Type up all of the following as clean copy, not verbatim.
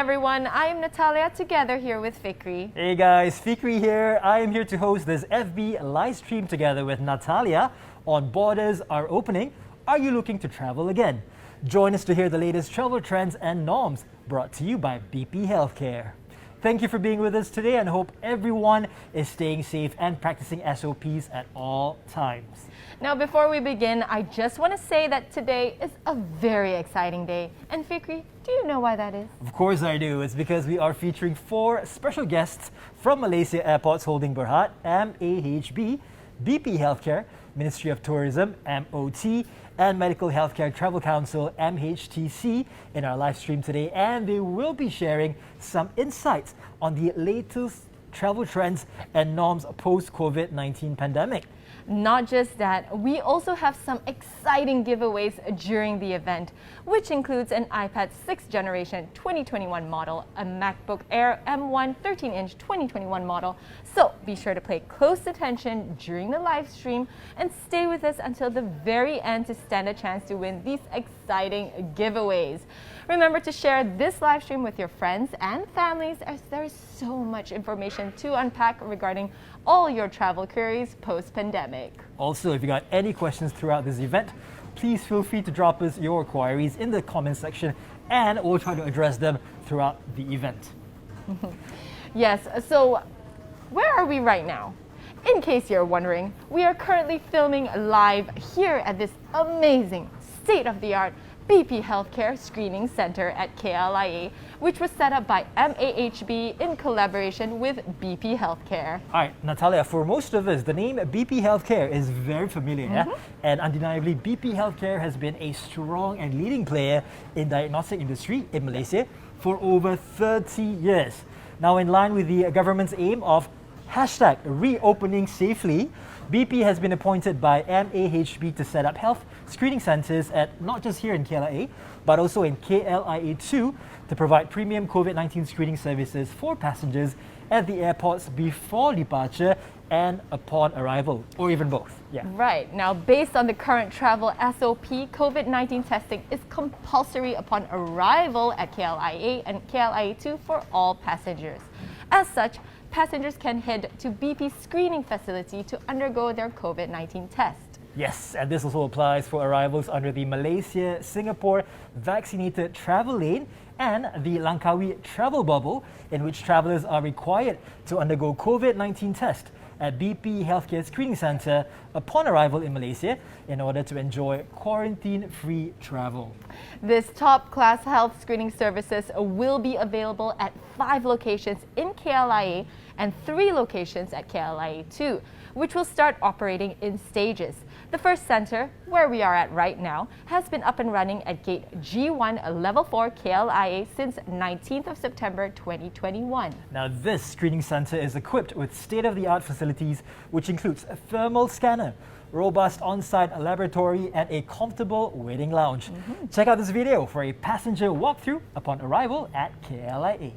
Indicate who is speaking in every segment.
Speaker 1: everyone. I am Natalia, together here with Fikri.
Speaker 2: Hey guys, Fikri here. I am here to host this FB Livestream together with Natalia on Borders Are Opening. Are you looking to travel again? Join us to hear the latest travel trends and norms brought to you by BP Healthcare. Thank you for being with us today and hope everyone is staying safe and practicing SOPs at all times.
Speaker 1: Now, before we begin, I just want to say that today is a very exciting day. And Fikri, do you know why that is?
Speaker 2: Of course I do. It's because we are featuring 4 special guests from Malaysia Airports Holding Berhad, MAHB, BP Healthcare, Ministry of Tourism, MOT, and Medical Healthcare Travel Council, MHTC, in our live stream today, and they will be sharing some insights on the latest travel trends and norms post-COVID-19 pandemic.
Speaker 1: Not just that, we also have some exciting giveaways during the event, which includes an iPad 6th generation 2021 model, a MacBook Air M1 13-inch 2021 model. So be sure to pay close attention during the live stream and stay with us until the very end to stand a chance to win these exciting giveaways. Remember to share this live stream with your friends and families, as there is so much information to unpack regarding all your travel queries post-pandemic.
Speaker 2: Also, if you got any questions throughout this event, please feel free to drop us your queries in the comment section and we'll try to address them throughout the event.
Speaker 1: Yes, so where are we right now? In case you're wondering, we are currently filming live here at this amazing state-of-the-art BP Healthcare Screening Center at KLIA, which was set up by MAHB in collaboration with BP Healthcare.
Speaker 2: Alright, Natalia, for most of us, the name BP Healthcare is very familiar, yeah? And undeniably, BP Healthcare has been a strong and leading player in diagnostic industry in Malaysia for over 30 years. Now, in line with the government's aim of #reopening safely, BP has been appointed by MAHB to set up health screening centres at not just here in KLIA, but also in KLIA2 to provide premium COVID-19 screening services for passengers at the airports before departure and upon arrival, or even both. Yeah.
Speaker 1: Right. Now, based on the current travel SOP, COVID-19 testing is compulsory upon arrival at KLIA and KLIA2 for all passengers. As such, passengers can head to BP's screening facility to undergo their COVID-19 test.
Speaker 2: Yes, and this also applies for arrivals under the Malaysia-Singapore vaccinated travel lane and the Langkawi travel bubble, in which travellers are required to undergo COVID-19 test at BP Healthcare Screening Centre upon arrival in Malaysia in order to enjoy quarantine-free travel.
Speaker 1: This top-class health screening services will be available at 5 locations in KLIA and 3 locations at KLIA2, which will start operating in stages. The first centre, where we are at right now, has been up and running at Gate G1 Level 4 KLIA since 19th of September 2021.
Speaker 2: Now, this screening centre is equipped with state-of-the-art facilities, which includes a thermal scanner, robust on-site laboratory, and a comfortable waiting lounge. Check out this video for a passenger walkthrough upon arrival at KLIA.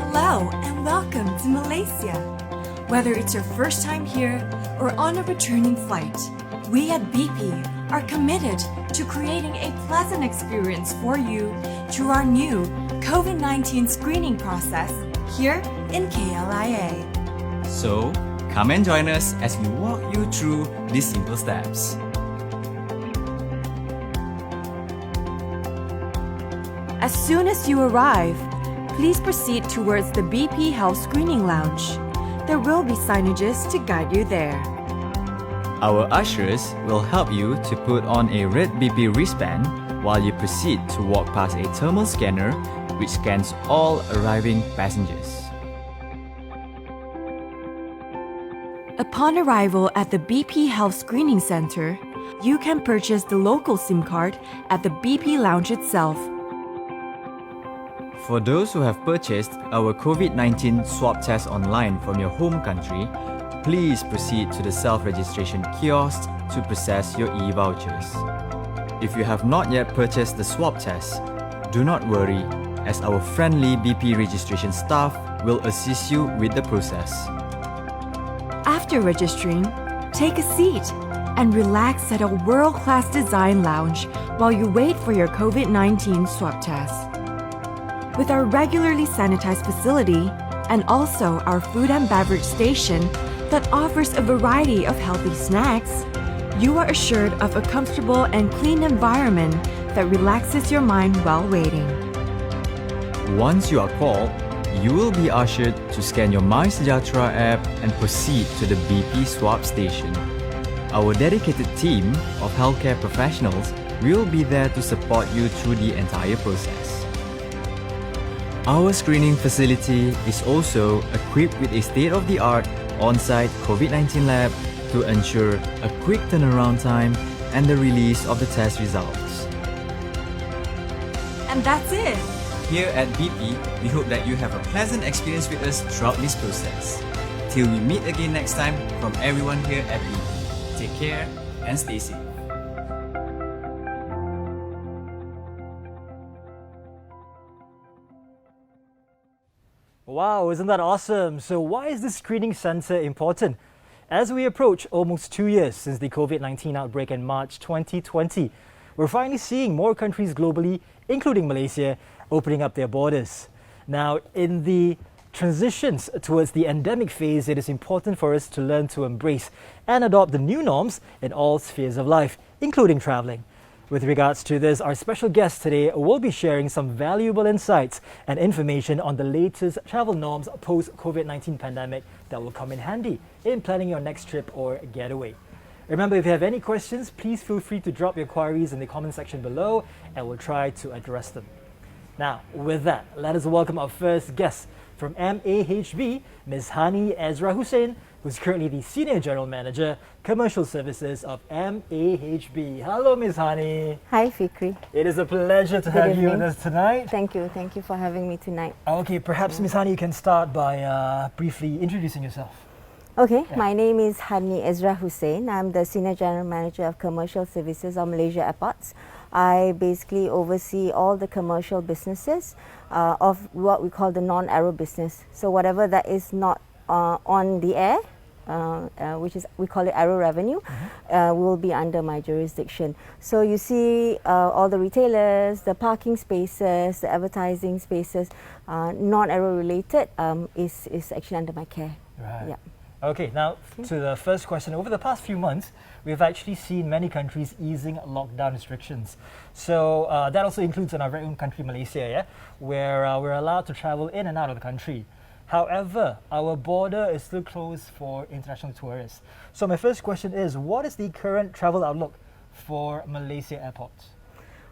Speaker 3: Hello and welcome to Malaysia. Whether it's your first time here or on a returning flight, we at BP are committed to creating a pleasant experience for you through our new COVID-19 screening process here in KLIA.
Speaker 4: So, come and join us as we walk you through these simple steps.
Speaker 3: As soon as you arrive, please proceed towards the BP Health Screening Lounge. There will be signages to guide you there.
Speaker 4: Our ushers will help you to put on a red BP wristband while you proceed to walk past a thermal scanner which scans all arriving passengers.
Speaker 3: Upon arrival at the BP Health Screening Center, you can purchase the local SIM card at the BP Lounge itself.
Speaker 4: For those who have purchased our COVID-19 swab test online from your home country, please proceed to the self-registration kiosk to process your e-vouchers. If you have not yet purchased the swab test, do not worry, as our friendly BP registration staff will assist you with the process.
Speaker 3: After registering, take a seat and relax at a world-class design lounge while you wait for your COVID-19 swab test. With our regularly sanitized facility and also our food and beverage station that offers a variety of healthy snacks, you are assured of a comfortable and clean environment that relaxes your mind while waiting.
Speaker 4: Once you are called, you will be ushered to scan your MySejahtera app and proceed to the BP swab station. Our dedicated team of healthcare professionals will be there to support you through the entire process. Our screening facility is also equipped with a state-of-the-art on-site COVID-19 lab to ensure a quick turnaround time and the release of the test results.
Speaker 3: And that's it.
Speaker 4: Here at BP, we hope that you have a pleasant experience with us throughout this process. Till we meet again next time, from everyone here at BP, take care and stay safe.
Speaker 2: Wow, isn't that awesome? So why is this screening centre important? As we approach almost 2 years since the COVID-19 outbreak in March 2020, we're finally seeing more countries globally, including Malaysia, opening up their borders. Now, in the transitions towards the endemic phase, it is important for us to learn to embrace and adopt the new norms in all spheres of life, including travelling. With regards to this, our special guest today will be sharing some valuable insights and information on the latest travel norms post-COVID-19 pandemic that will come in handy in planning your next trip or getaway. Remember, if you have any questions, please feel free to drop your queries in the comment section below and we'll try to address them. Now, with that, let us welcome our first guest from MAHB, Ms. Hani Ezra Hussin, who's currently the Senior General Manager, Commercial Services of MAHB. Hello, Ms. Hani.
Speaker 5: Hi, Fikri.
Speaker 2: It is a pleasure to have you with us tonight.
Speaker 5: Thank you for having me tonight.
Speaker 2: Okay, perhaps Ms. Hani, you can start by briefly introducing yourself.
Speaker 5: Okay, my name is Hani Ezra Hussin. I'm the Senior General Manager of Commercial Services of Malaysia Airports. I basically oversee all the commercial businesses of what we call the non-aero business. So whatever that is not on the air, which is we call it aero revenue, will be under my jurisdiction. So you see all the retailers, the parking spaces, the advertising spaces, non-aero related is actually under my care.
Speaker 2: Right.
Speaker 5: Yeah.
Speaker 2: Okay, now to the first question. Over the past few months, we've actually seen many countries easing lockdown restrictions. So that also includes in our very own country, Malaysia, yeah, where we're allowed to travel in and out of the country. However, our border is still closed for international tourists. So my first question is, what is the current travel outlook for Malaysia airports?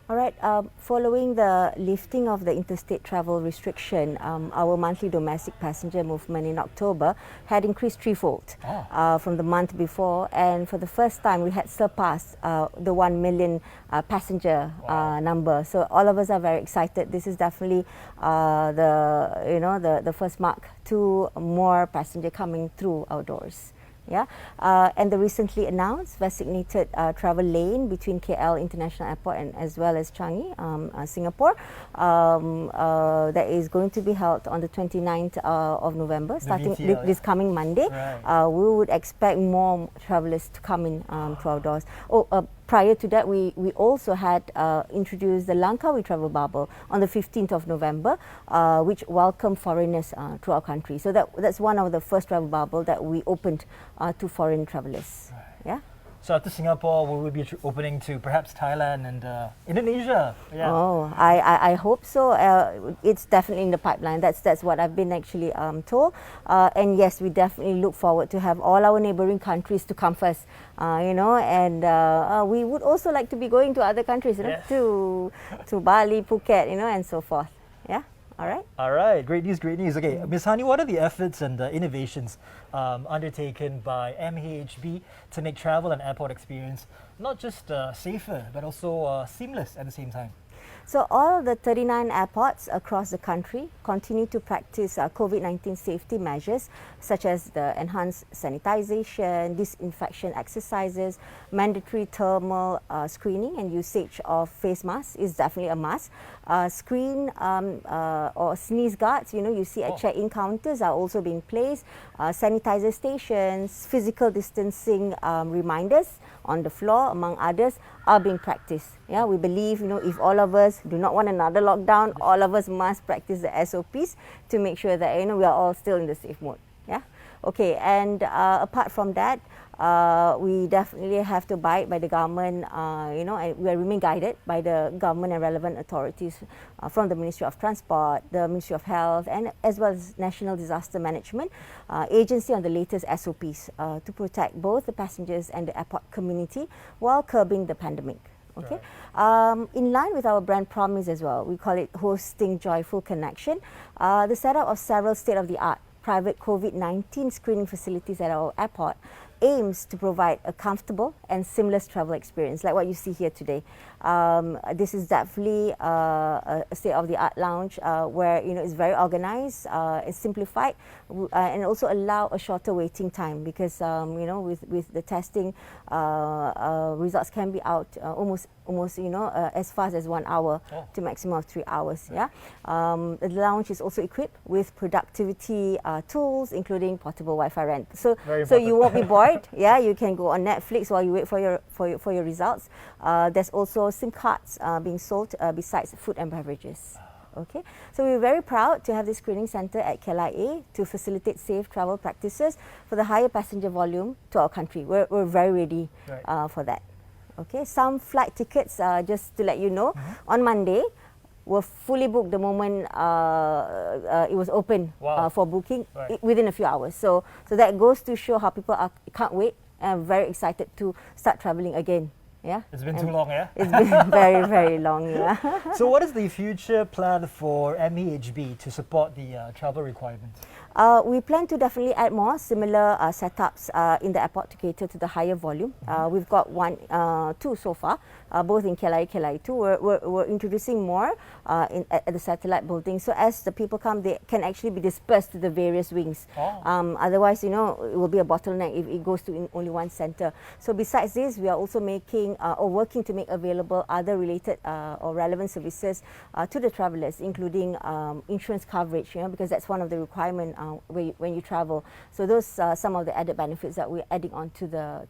Speaker 5: All right, following the lifting of the interstate travel restriction, our monthly domestic passenger movement in October had increased threefold from the month before, and for the first time we had surpassed the 1 million passenger number. So all of us are very excited. This is definitely the first mark to more passenger coming through our doors. Yeah, and the recently announced designated travel lane between KL International Airport and as well as Changi, Singapore, that is going to be held on the 29th of November, starting this coming Monday. Right. We would expect more travellers to come in to our doors. Prior to that, we also had introduced the Langkawi travel bubble on the 15th of November, which welcomed foreigners to our country. So that's one of the first travel bubble that we opened to foreign travellers. Right. Yeah.
Speaker 2: So after Singapore, will we be opening to perhaps Thailand and Indonesia? Yeah.
Speaker 5: Oh, I hope so. It's definitely in the pipeline. That's what I've been actually told. And yes, we definitely look forward to have all our neighbouring countries to come first. And we would also like to be going to other countries,
Speaker 2: yes.
Speaker 5: to Bali, Phuket, and so forth. Yeah. All right.
Speaker 2: All right. Great news. Great news. Okay, Ms. Hani, what are the efforts and innovations undertaken by MAHB to make travel and airport experience not just safer but also seamless at the same time?
Speaker 5: So all the 39 airports across the country continue to practice COVID-19 safety measures such as the enhanced sanitization, disinfection exercises, mandatory thermal screening, and usage of face masks is definitely a must. Screen or sneeze guards, you see at check-in counters are also being placed. Sanitizer stations, physical distancing reminders on the floor, among others, are being practiced. Yeah, we believe, if all of us do not want another lockdown, all of us must practice the SOPs to make sure that, we are all still in the safe mode. Yeah. Okay, and apart from that, we definitely have to abide by the government, and we remain guided by the government and relevant authorities from the Ministry of Transport, the Ministry of Health, and as well as National Disaster Management Agency on the latest SOPs to protect both the passengers and the airport community while curbing the pandemic. Okay, in line with our brand promise as well, we call it Hosting Joyful Connection. The setup of several state-of-the-art private COVID-19 screening facilities at our airport aims to provide a comfortable and seamless travel experience like what you see here today. This is definitely a state-of-the-art lounge where it's very organized, it's simplified, and also allow a shorter waiting time because with the testing, results can be out almost as fast as 1 hour to maximum of 3 hours. Yeah, the lounge is also equipped with productivity tools, including portable Wi-Fi rent. So you won't be bored. Yeah, you can go on Netflix while you wait for your results. There's also SIM cards being sold besides food and beverages. Okay, so we're very proud to have this screening centre at KLIA to facilitate safe travel practices for the higher passenger volume to our country. We're very ready for that. Okay, some flight tickets, just to let you know, on Monday were fully booked the moment it was open for booking within a few hours. So that goes to show how people can't wait and are very excited to start travelling again. Yeah,
Speaker 2: it's been too long, yeah?
Speaker 5: It's been very, very long, yeah.
Speaker 2: So what is the future plan for MAHB to support the travel requirements?
Speaker 5: We plan to definitely add more similar setups in the airport to cater to the higher volume. We've got two so far, both in KLIA, KLIA 2. We're introducing more at the satellite building. So as the people come, they can actually be dispersed to the various wings. Otherwise, it will be a bottleneck if it goes to only one centre. So besides this, we are also making or working to make available other related or relevant services to the travellers, including insurance coverage, because that's one of the requirements when you travel. So those are some of the added benefits that we're adding on to the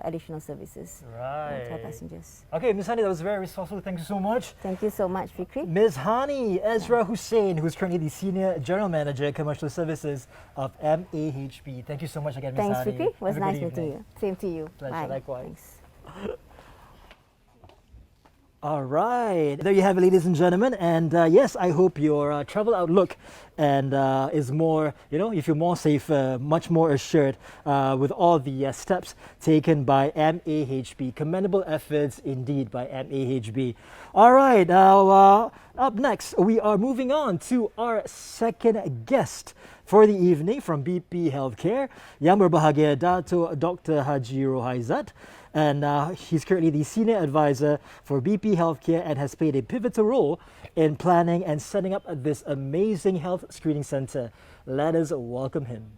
Speaker 5: additional services to our passengers.
Speaker 2: Okay, Ms. Hani, that was very resourceful. Thank you so much.
Speaker 5: Thank you so much, Fikri.
Speaker 2: Ms. Hani, Ezra Hussin, who's currently the Senior General Manager, Commercial Services of MAHB. Thank you so much again, Ms.
Speaker 5: Thanks,
Speaker 2: Hani.
Speaker 5: Fikri. It was nice meeting you. Same to you.
Speaker 2: Pleasure,
Speaker 5: Bye.
Speaker 2: likewise.
Speaker 5: Thanks.
Speaker 2: All right, there you have it, ladies and gentlemen. And yes, I hope your travel outlook and is more, you feel more safe, much more assured with all the steps taken by MAHB. Commendable efforts indeed by MAHB. All right, now up next, we are moving on to our second guest for the evening from BP Healthcare, Yang Berbahagia Datuk Dr. Haji Rohaizat. And he's currently the Senior Advisor for BP Healthcare and has played a pivotal role in planning and setting up this amazing health screening centre. Let us welcome him.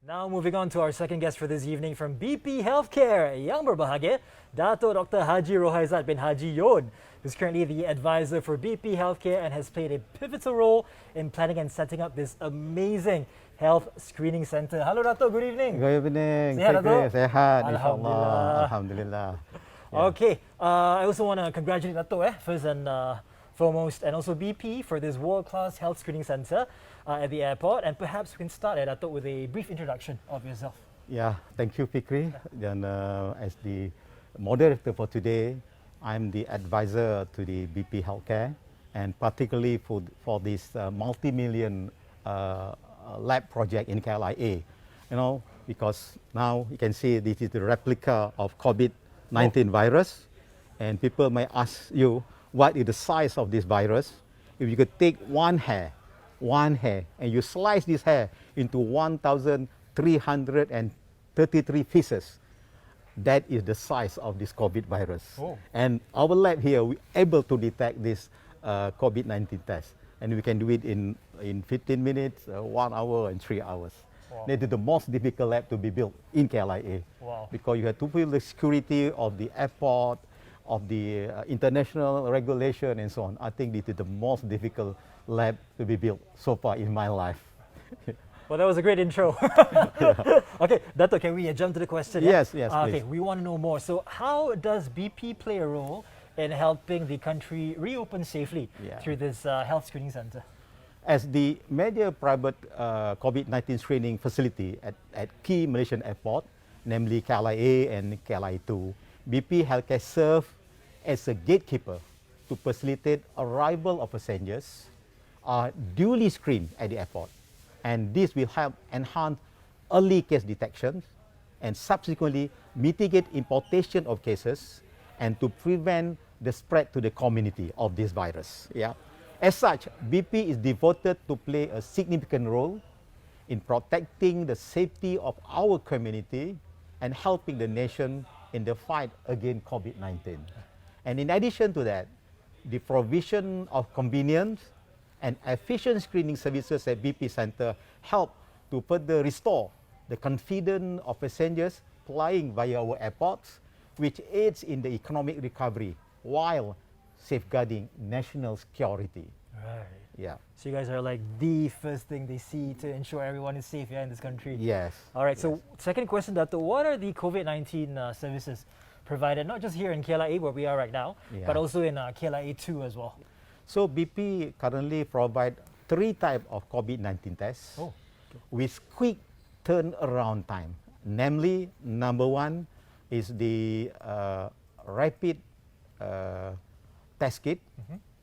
Speaker 2: Now moving on to our second guest for this evening from BP Healthcare, Yang Berbahagia Datuk Dr. Haji Rohaizat bin Haji Yon, who's currently the advisor for BP Healthcare and has played a pivotal role in planning and setting up this amazing health screening centre. Hello, Datuk. Good evening.
Speaker 6: Good evening.
Speaker 2: Sehat, Datuk?
Speaker 6: Sehat.
Speaker 2: Alhamdulillah.
Speaker 6: Alhamdulillah.
Speaker 2: Okay. I also want to congratulate Datuk first and foremost, and also BP for this world-class health screening centre at the airport. And perhaps we can start, Datuk, with a brief introduction of yourself.
Speaker 6: Yeah, thank you, Fikri. And as the moderator for today, I'm the advisor to the BP Healthcare, and particularly for this multi-million lab project in KLIA. Because now you can see this is the replica of COVID-19 virus, and people may ask you, what is the size of this virus? If you could take one hair, and you slice this hair into 1,333 pieces, That is the size of this COVID virus.
Speaker 2: Oh.
Speaker 6: And our lab here, we able to detect this COVID-19 test. And we can do it in 15 minutes, 1 hour, and 3 hours.
Speaker 2: Wow.
Speaker 6: That is the most difficult lab to be built in KLIA.
Speaker 2: Wow.
Speaker 6: Because you have to build the security of the airport, of the international regulation and so on. I think this is the most difficult lab to be built so far in my life.
Speaker 2: Well, that was a great intro. Okay, Datuk, can we jump to the question?
Speaker 6: Yes, yes,
Speaker 2: Okay,
Speaker 6: please.
Speaker 2: we want to know more. So, how does BP play a role in helping the country reopen safely through this health screening center?
Speaker 6: As the major private COVID-19 screening facility at key Malaysian airport, namely KLIA and KLIA2, BP Healthcare serves as a gatekeeper to facilitate arrival of passengers duly screened at the airport. And this will help enhance early case detection and subsequently mitigate importation of cases and to prevent the spread to the community of this virus. Yeah. As such, BP is devoted to play a significant role in protecting the safety of our community and helping the nation in the fight against COVID-19. And in addition to that, the provision of convenience and efficient screening services at BP Center help to further restore the confidence of passengers flying via our airports, which aids in the economic recovery while safeguarding national security.
Speaker 2: Right.
Speaker 6: Yeah.
Speaker 2: So, you guys are like the first thing they see to ensure everyone is safe in this country.
Speaker 6: Yes.
Speaker 2: All right, so second question, Datuk, what are the COVID-19 services provided, not just here in KLIA where we are right now, but also in KLIA 2 as well?
Speaker 6: So BP currently provide 3 types of COVID-19 tests with quick turnaround time. Namely, number 1 is the rapid test kit,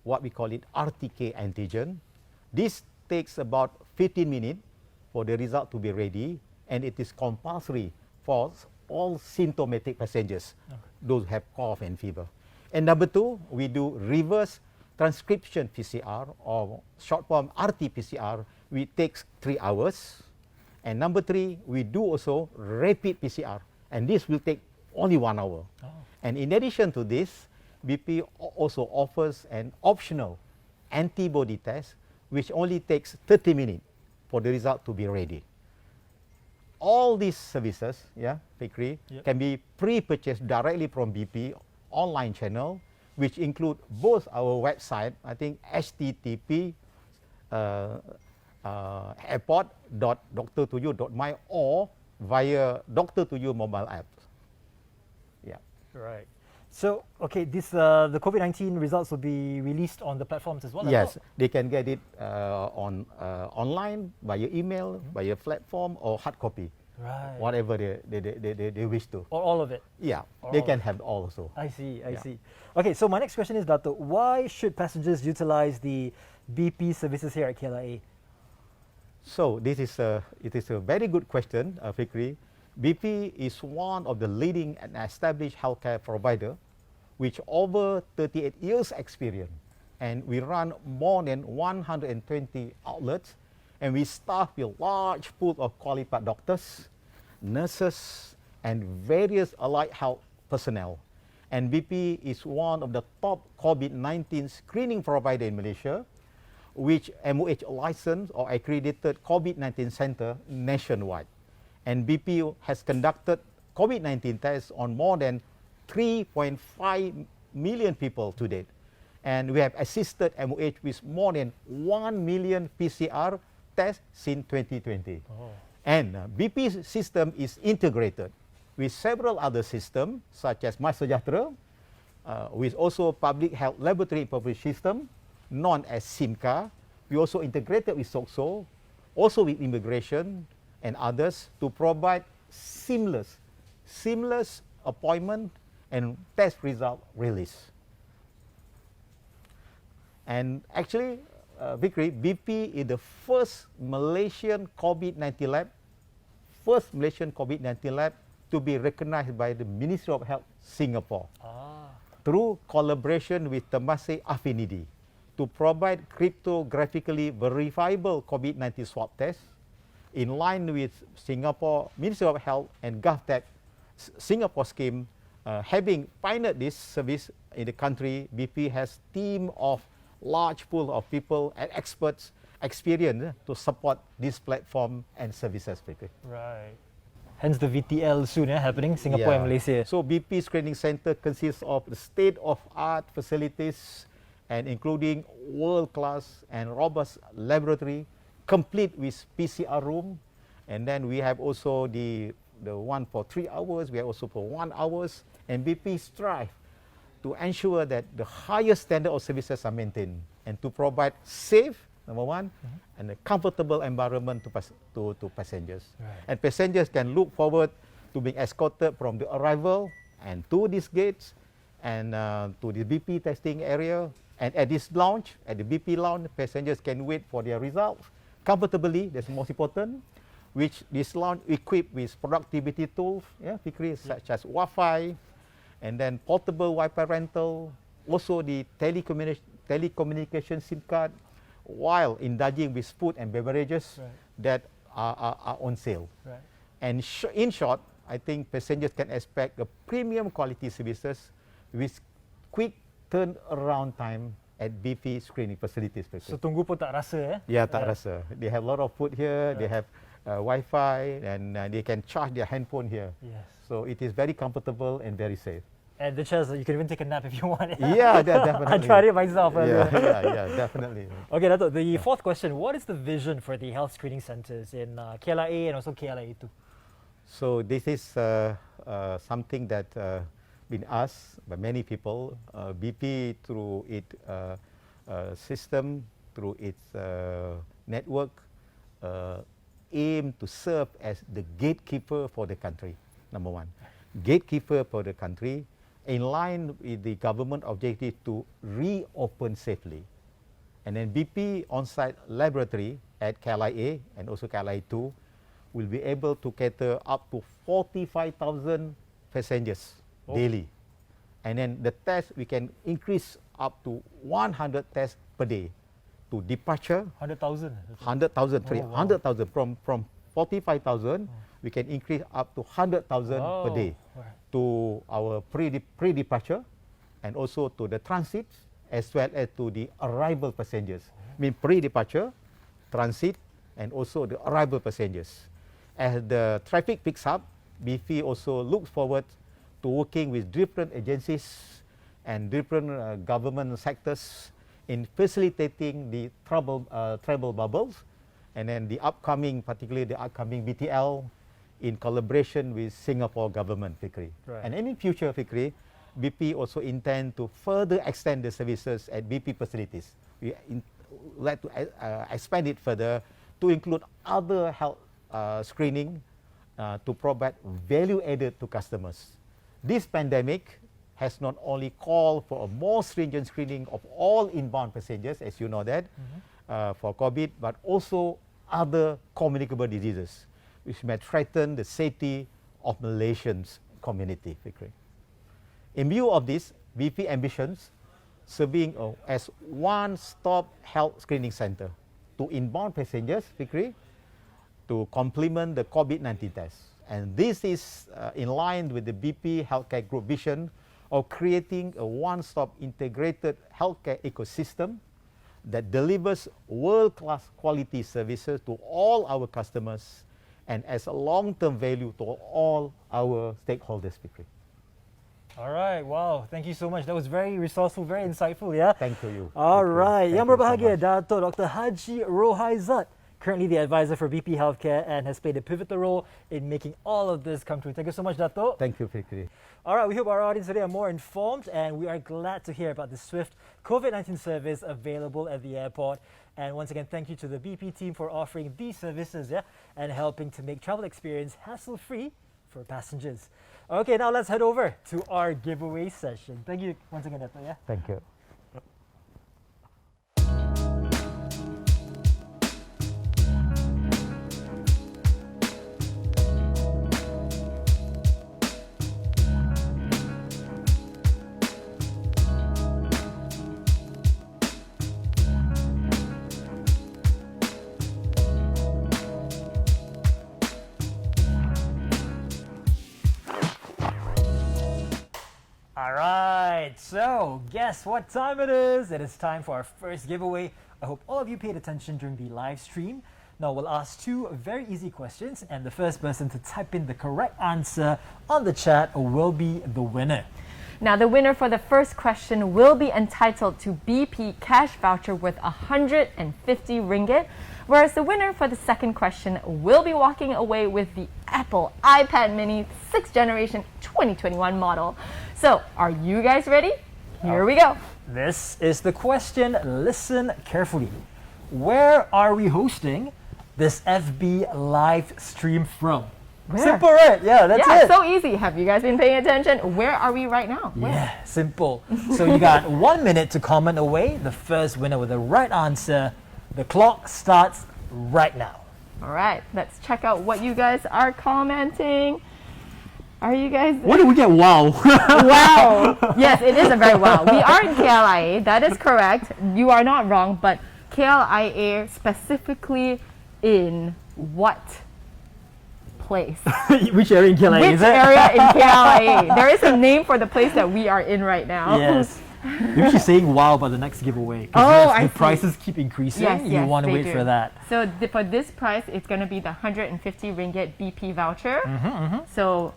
Speaker 6: what we call it RTK antigen. This takes about 15 minutes for the result to be ready, and it is compulsory for all symptomatic passengers, those who have cough and fever. And number 2, we do reverse transcription PCR or short form RT-PCR, which takes 3 hours. And number 3, we do also rapid PCR, and this will take only 1 hour. And in addition to this, BP also offers an optional antibody test, which only takes 30 minutes for the result to be ready. All these services, Fikri, can be pre-purchased directly from BP online channel, which include both our website, I think http airport.doctor2u.my or via Doctor2U mobile app. Yeah.
Speaker 2: Right. So, okay, this the COVID-19 results will be released on the platforms as well?
Speaker 6: Yes, they can get it online, via email, via platform or hard copy.
Speaker 2: Right.
Speaker 6: Whatever they wish to.
Speaker 2: Or all of it?
Speaker 6: Yeah,
Speaker 2: or
Speaker 6: they can have all also.
Speaker 2: I see. Okay, so my next question is, Datuk, why should passengers utilize the BP services here at KLIA?
Speaker 6: So it is a very good question, Fikri. BP is one of the leading and established healthcare provider with over 38 years experience, and we run more than 120 outlets, and we staff with large pool of qualified doctors, nurses, and various allied health personnel. And BP is one of the top COVID-19 screening provider in Malaysia, which MOH licensed or accredited COVID-19 center nationwide. And BP has conducted COVID-19 tests on more than 3.5 million people to date. And we have assisted MOH with more than 1 million PCR tests since 2020. And BP's system is integrated with several other systems, such as MySejahtera, with also public health laboratory information system, known as SIMCA. We also integrated with SOCSO, also with immigration and others, to provide seamless appointment and test result release. And actually, Vikri, BP is the first Malaysian COVID-19 lab to be recognized by the Ministry of Health Singapore through collaboration with Temasek Affinity to provide cryptographically verifiable COVID-19 swab tests in line with Singapore Ministry of Health and GovTech Singapore scheme, having pioneered this service in the country, BP has team of large pool of people and experts experience to support this platform and services.
Speaker 2: Right. Hence the VTL soon happening, Singapore and Malaysia.
Speaker 6: So BP Screening Center consists of the state-of-art facilities and including world-class and robust laboratory, complete with PCR room. And then we have also the one for 3 hours, we have also for 1 hours. And BP strive to ensure that the highest standard of services are maintained and to provide safe, number one, and a comfortable environment to passengers.
Speaker 2: Right.
Speaker 6: And passengers can look forward to being escorted from the arrival and to these gates and to the BP testing area. And at this lounge, at the BP lounge, passengers can wait for their results comfortably, that's most important, which this lounge equipped with productivity tools, such as Wi-Fi, and then portable Wi-Fi rental, also the telecommunication SIM card, while indulging with food and beverages that are on sale.
Speaker 2: Right.
Speaker 6: And in short, I think passengers can expect a premium quality services with quick turnaround time at BP screening facilities.
Speaker 2: So tunggu pun tak rasa
Speaker 6: Yeah, tak rasa. They have a lot of food here, they have Wi-Fi, and they can charge their handphone here.
Speaker 2: Yes.
Speaker 6: So it is very comfortable and very safe.
Speaker 2: And the chairs, you can even take a nap if you want.
Speaker 6: Yeah, definitely.
Speaker 2: I tried it myself.
Speaker 6: Yeah, definitely.
Speaker 2: Okay, Datuk, the fourth question, what is the vision for the health screening centres in KLIA and also KLIA2?
Speaker 6: So this is something that been asked by many people. BP through its system, through its network, aim to serve as the gatekeeper for the country, number one. Gatekeeper for the country, in line with the government objective to reopen safely. And then BP on-site laboratory at KLIA and also KLIA2 will be able to cater up to 45,000 passengers daily. And then the test, we can increase up to 100 tests per day to departure.
Speaker 2: 100,000?
Speaker 6: 100,000, sorry,
Speaker 2: wow.
Speaker 6: 100,000 from 45,000, we can increase up to 100,000 per day to our pre-departure and also to the transit as well as to the arrival passengers. I mean pre-departure, transit, and also the arrival passengers. As the traffic picks up, BP also looks forward to working with different agencies and different government sectors in facilitating the travel bubbles, and then the upcoming, particularly the upcoming BTL, in collaboration with Singapore government, Fikri.
Speaker 2: Right.
Speaker 6: And in future, Fikri, BP also intend to further extend the services at BP facilities. We like to expand it further to include other health screening to provide value added to customers. This pandemic has not only called for a more stringent screening of all inbound passengers, as you know that, for COVID, but also other communicable diseases, which may threaten the safety of Malaysians community. In view of this, BP ambitions serving as one-stop health screening center to inbound passengers, to complement the COVID-19 test. And this is in line with the BP Healthcare Group vision of creating a one-stop integrated healthcare ecosystem that delivers world-class quality services to all our customers and as a long-term value to all our stakeholders.
Speaker 2: All right, wow, thank you so much. That was very resourceful, very insightful, yeah?
Speaker 6: Thank you.
Speaker 2: All right,
Speaker 6: Thank
Speaker 2: Yang
Speaker 6: you so
Speaker 2: Berbahagia,
Speaker 6: much.
Speaker 2: Datuk Dr. Haji Rohaizat, currently the advisor for BP Healthcare and has played a pivotal role in making all of this come true. Thank you so much, Datuk.
Speaker 6: Thank you, Fikri.
Speaker 2: All right, we hope our audience today are more informed, and we are glad to hear about the swift COVID-19 service available at the airport. And once again, thank you to the BP team for offering these services, and helping to make travel experience hassle-free for passengers. Okay, now let's head over to our giveaway session. Thank you once again, Datuk.
Speaker 6: Thank you.
Speaker 2: So, guess what time it is? It is time for our first giveaway. I hope all of you paid attention during the live stream. Now, we'll ask two very easy questions, and the first person to type in the correct answer on the chat will be the winner.
Speaker 1: Now, the winner for the first question will be entitled to BP cash voucher worth 150 ringgit, whereas the winner for the second question will be walking away with the Apple iPad mini 6th generation 2021 model. So, are you guys ready? Here we go.
Speaker 2: This is the question. Listen carefully. Where are we hosting this FB live stream from?
Speaker 1: Where?
Speaker 2: Simple, right? Yeah, that's
Speaker 1: Yeah,
Speaker 2: it.
Speaker 1: so easy. Have you guys been paying attention? Where are we right now? Where?
Speaker 2: Yeah, simple. So you got 1 minute to comment away. The first winner with the right answer. The clock starts right now.
Speaker 1: All right, let's check out what you guys are commenting. Are you guys...
Speaker 2: What did we get? Wow.
Speaker 1: Wow. Yes, it is a very wow. We are in KLIA. That is correct. You are not wrong, but KLIA specifically in what place?
Speaker 2: Which area in KLIA
Speaker 1: Which
Speaker 2: is it?
Speaker 1: area in KLIA? There is a name for the place that we are in right now.
Speaker 2: Yes. You're actually saying wow about the next giveaway.
Speaker 1: Oh,
Speaker 2: the
Speaker 1: I see.
Speaker 2: prices keep increasing.
Speaker 1: Yes,
Speaker 2: you
Speaker 1: yes,
Speaker 2: want to
Speaker 1: they
Speaker 2: wait
Speaker 1: do.
Speaker 2: for that.
Speaker 1: So for this price, it's going to be the 150 ringgit BP voucher. So,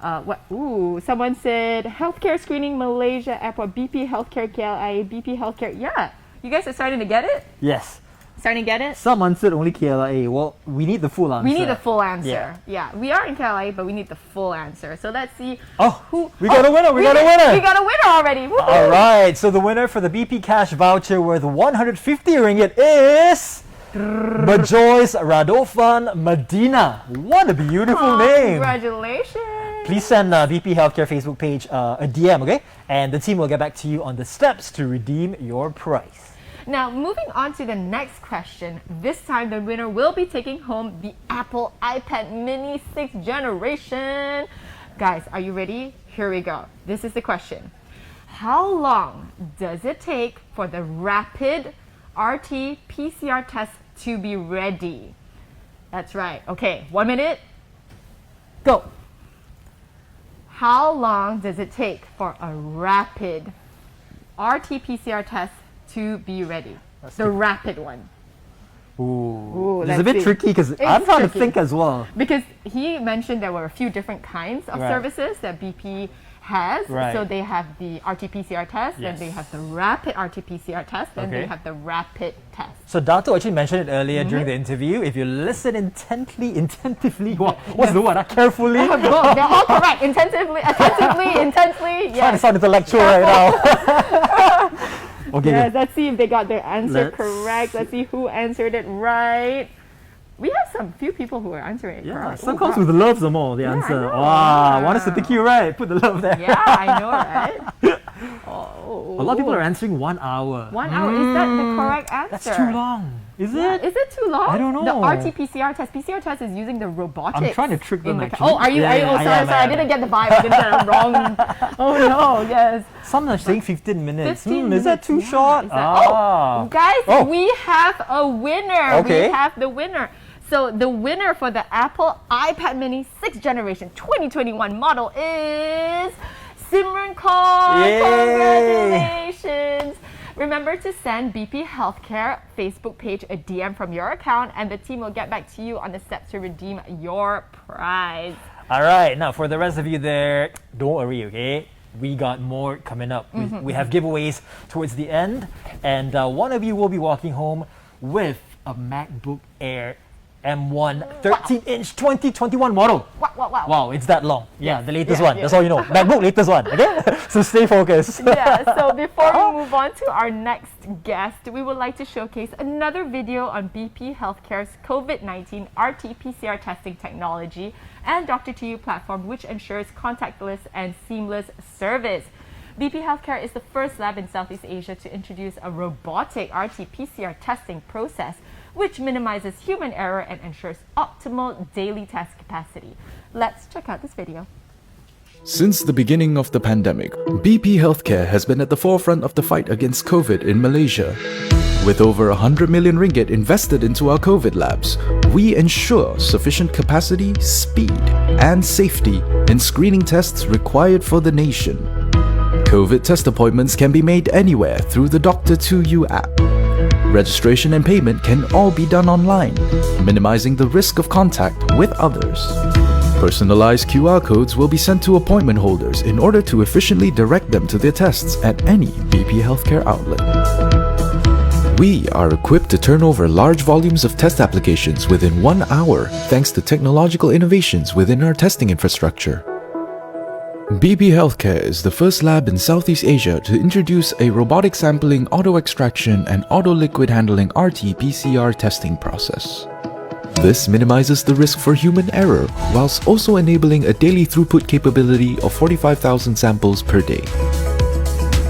Speaker 1: what? Ooh, someone said healthcare screening Malaysia airport BP healthcare KLIA BP healthcare. Yeah, you guys are starting to get it.
Speaker 2: Yes.
Speaker 1: Starting to get it.
Speaker 2: Some answered only KLIA. Well, we need the full answer.
Speaker 1: We need the full answer.
Speaker 2: Yeah.
Speaker 1: Yeah, we are in KLIA, but we need the full answer. So let's see.
Speaker 2: Oh, we got a winner. We got a winner.
Speaker 1: We got a winner already. Woohoo!
Speaker 2: All right. So the winner for the BP cash voucher worth 150 ringgit is Bajoy's Radofan Medina. What a beautiful name.
Speaker 1: Congratulations.
Speaker 2: Please send BP Healthcare Facebook page a DM, okay? And the team will get back to you on the steps to redeem your prize.
Speaker 1: Now, moving on to the next question. This time, the winner will be taking home the Apple iPad mini 6th generation. Guys, are you ready? Here we go. This is the question. How long does it take for the rapid RT-PCR test to be ready? That's right. Okay, 1 minute. Go. How long does it take for a rapid RT-PCR test to be ready? The rapid one.
Speaker 2: Ooh, it's
Speaker 1: let's
Speaker 2: a bit
Speaker 1: see.
Speaker 2: tricky because
Speaker 1: It's
Speaker 2: I'm trying to
Speaker 1: tricky.
Speaker 2: think as well.
Speaker 1: Because he mentioned there were a few different kinds of
Speaker 2: Right.
Speaker 1: services that BP has.
Speaker 2: Right.
Speaker 1: So they have the RT-PCR test, then
Speaker 2: Yes.
Speaker 1: they have the rapid RT-PCR test, then
Speaker 2: Okay.
Speaker 1: they have the rapid test.
Speaker 2: So Datuk actually mentioned it earlier during the interview. If you listen attentively, what's the word? Carefully.
Speaker 1: Both, they're all correct. Intensely,
Speaker 2: Trying to
Speaker 1: yes.
Speaker 2: sound intellectual right now. Okay.
Speaker 1: Yes, let's see if they got their answer
Speaker 2: Let's
Speaker 1: correct. Let's see who answered it right. We have few people who are answering it
Speaker 2: Yeah,
Speaker 1: correct.
Speaker 2: some
Speaker 1: Oh,
Speaker 2: comes
Speaker 1: wow.
Speaker 2: with love some more, the
Speaker 1: Yeah, I
Speaker 2: answer.
Speaker 1: know.
Speaker 2: Wow,
Speaker 1: Yeah.
Speaker 2: want us to pick you right. Put the love there.
Speaker 1: Yeah, I know, right? Oh,
Speaker 2: A lot of people are answering 1 hour.
Speaker 1: 1 hour. Is that the correct answer?
Speaker 2: That's too long. Is
Speaker 1: Yeah,
Speaker 2: it?
Speaker 1: is it too long?
Speaker 2: I don't know.
Speaker 1: The RT-PCR test. PCR test is using the robotics.
Speaker 2: I'm trying to trick them,
Speaker 1: in the
Speaker 2: actually.
Speaker 1: Oh, are you?
Speaker 2: Yeah,
Speaker 1: are you?
Speaker 2: yeah,
Speaker 1: Oh,
Speaker 2: I
Speaker 1: sorry,
Speaker 2: am,
Speaker 1: sorry.
Speaker 2: I
Speaker 1: I
Speaker 2: am.
Speaker 1: didn't get the vibe. I didn't get it wrong. Oh no, yes.
Speaker 2: Some are saying 15 minutes.
Speaker 1: 15
Speaker 2: Is that
Speaker 1: minutes,
Speaker 2: too
Speaker 1: yeah.
Speaker 2: short?
Speaker 1: Is that- Oh, guys,
Speaker 2: Oh.
Speaker 1: we have a winner.
Speaker 2: Okay.
Speaker 1: We have the winner. So the winner for the Apple iPad mini 6th generation 2021 model is Simran Kaur.
Speaker 2: Yay.
Speaker 1: Congratulations. Remember to send BP Healthcare Facebook page a DM from your account, and the team will get back to you on the steps to redeem your prize.
Speaker 2: All right, now for the rest of you there, don't worry, okay? We got more coming up. We have giveaways towards the end, and one of you will be walking home with a MacBook Air M1 13-inch 2021 model.
Speaker 1: Wow.
Speaker 2: Wow, it's that long. Yeah, the latest
Speaker 1: yeah,
Speaker 2: one.
Speaker 1: yeah.
Speaker 2: That's all you know. MacBook, latest one. Okay, so stay focused.
Speaker 1: Yeah, so before we move on to our next guest, we would like to showcase another video on BP Healthcare's COVID-19 RT-PCR testing technology and Dr. to You platform, which ensures contactless and seamless service. BP Healthcare is the first lab in Southeast Asia to introduce a robotic RT-PCR testing process, which minimizes human error and ensures optimal daily test capacity. Let's check out this video.
Speaker 7: Since the beginning of the pandemic, BP Healthcare has been at the forefront of the fight against COVID in Malaysia. With over 100 million ringgit invested into our COVID labs, we ensure sufficient capacity, speed, and safety in screening tests required for the nation. COVID test appointments can be made anywhere through the Doctor2U app. Registration and payment can all be done online, minimizing the risk of contact with others. Personalized QR codes will be sent to appointment holders in order to efficiently direct them to their tests at any BP Healthcare outlet. We are equipped to turn over large volumes of test applications within 1 hour thanks to technological innovations within our testing infrastructure. BP Healthcare is the first lab in Southeast Asia to introduce a robotic sampling, auto-extraction and auto-liquid handling RT-PCR testing process. This minimizes the risk for human error whilst also enabling a daily throughput capability of 45,000 samples per day.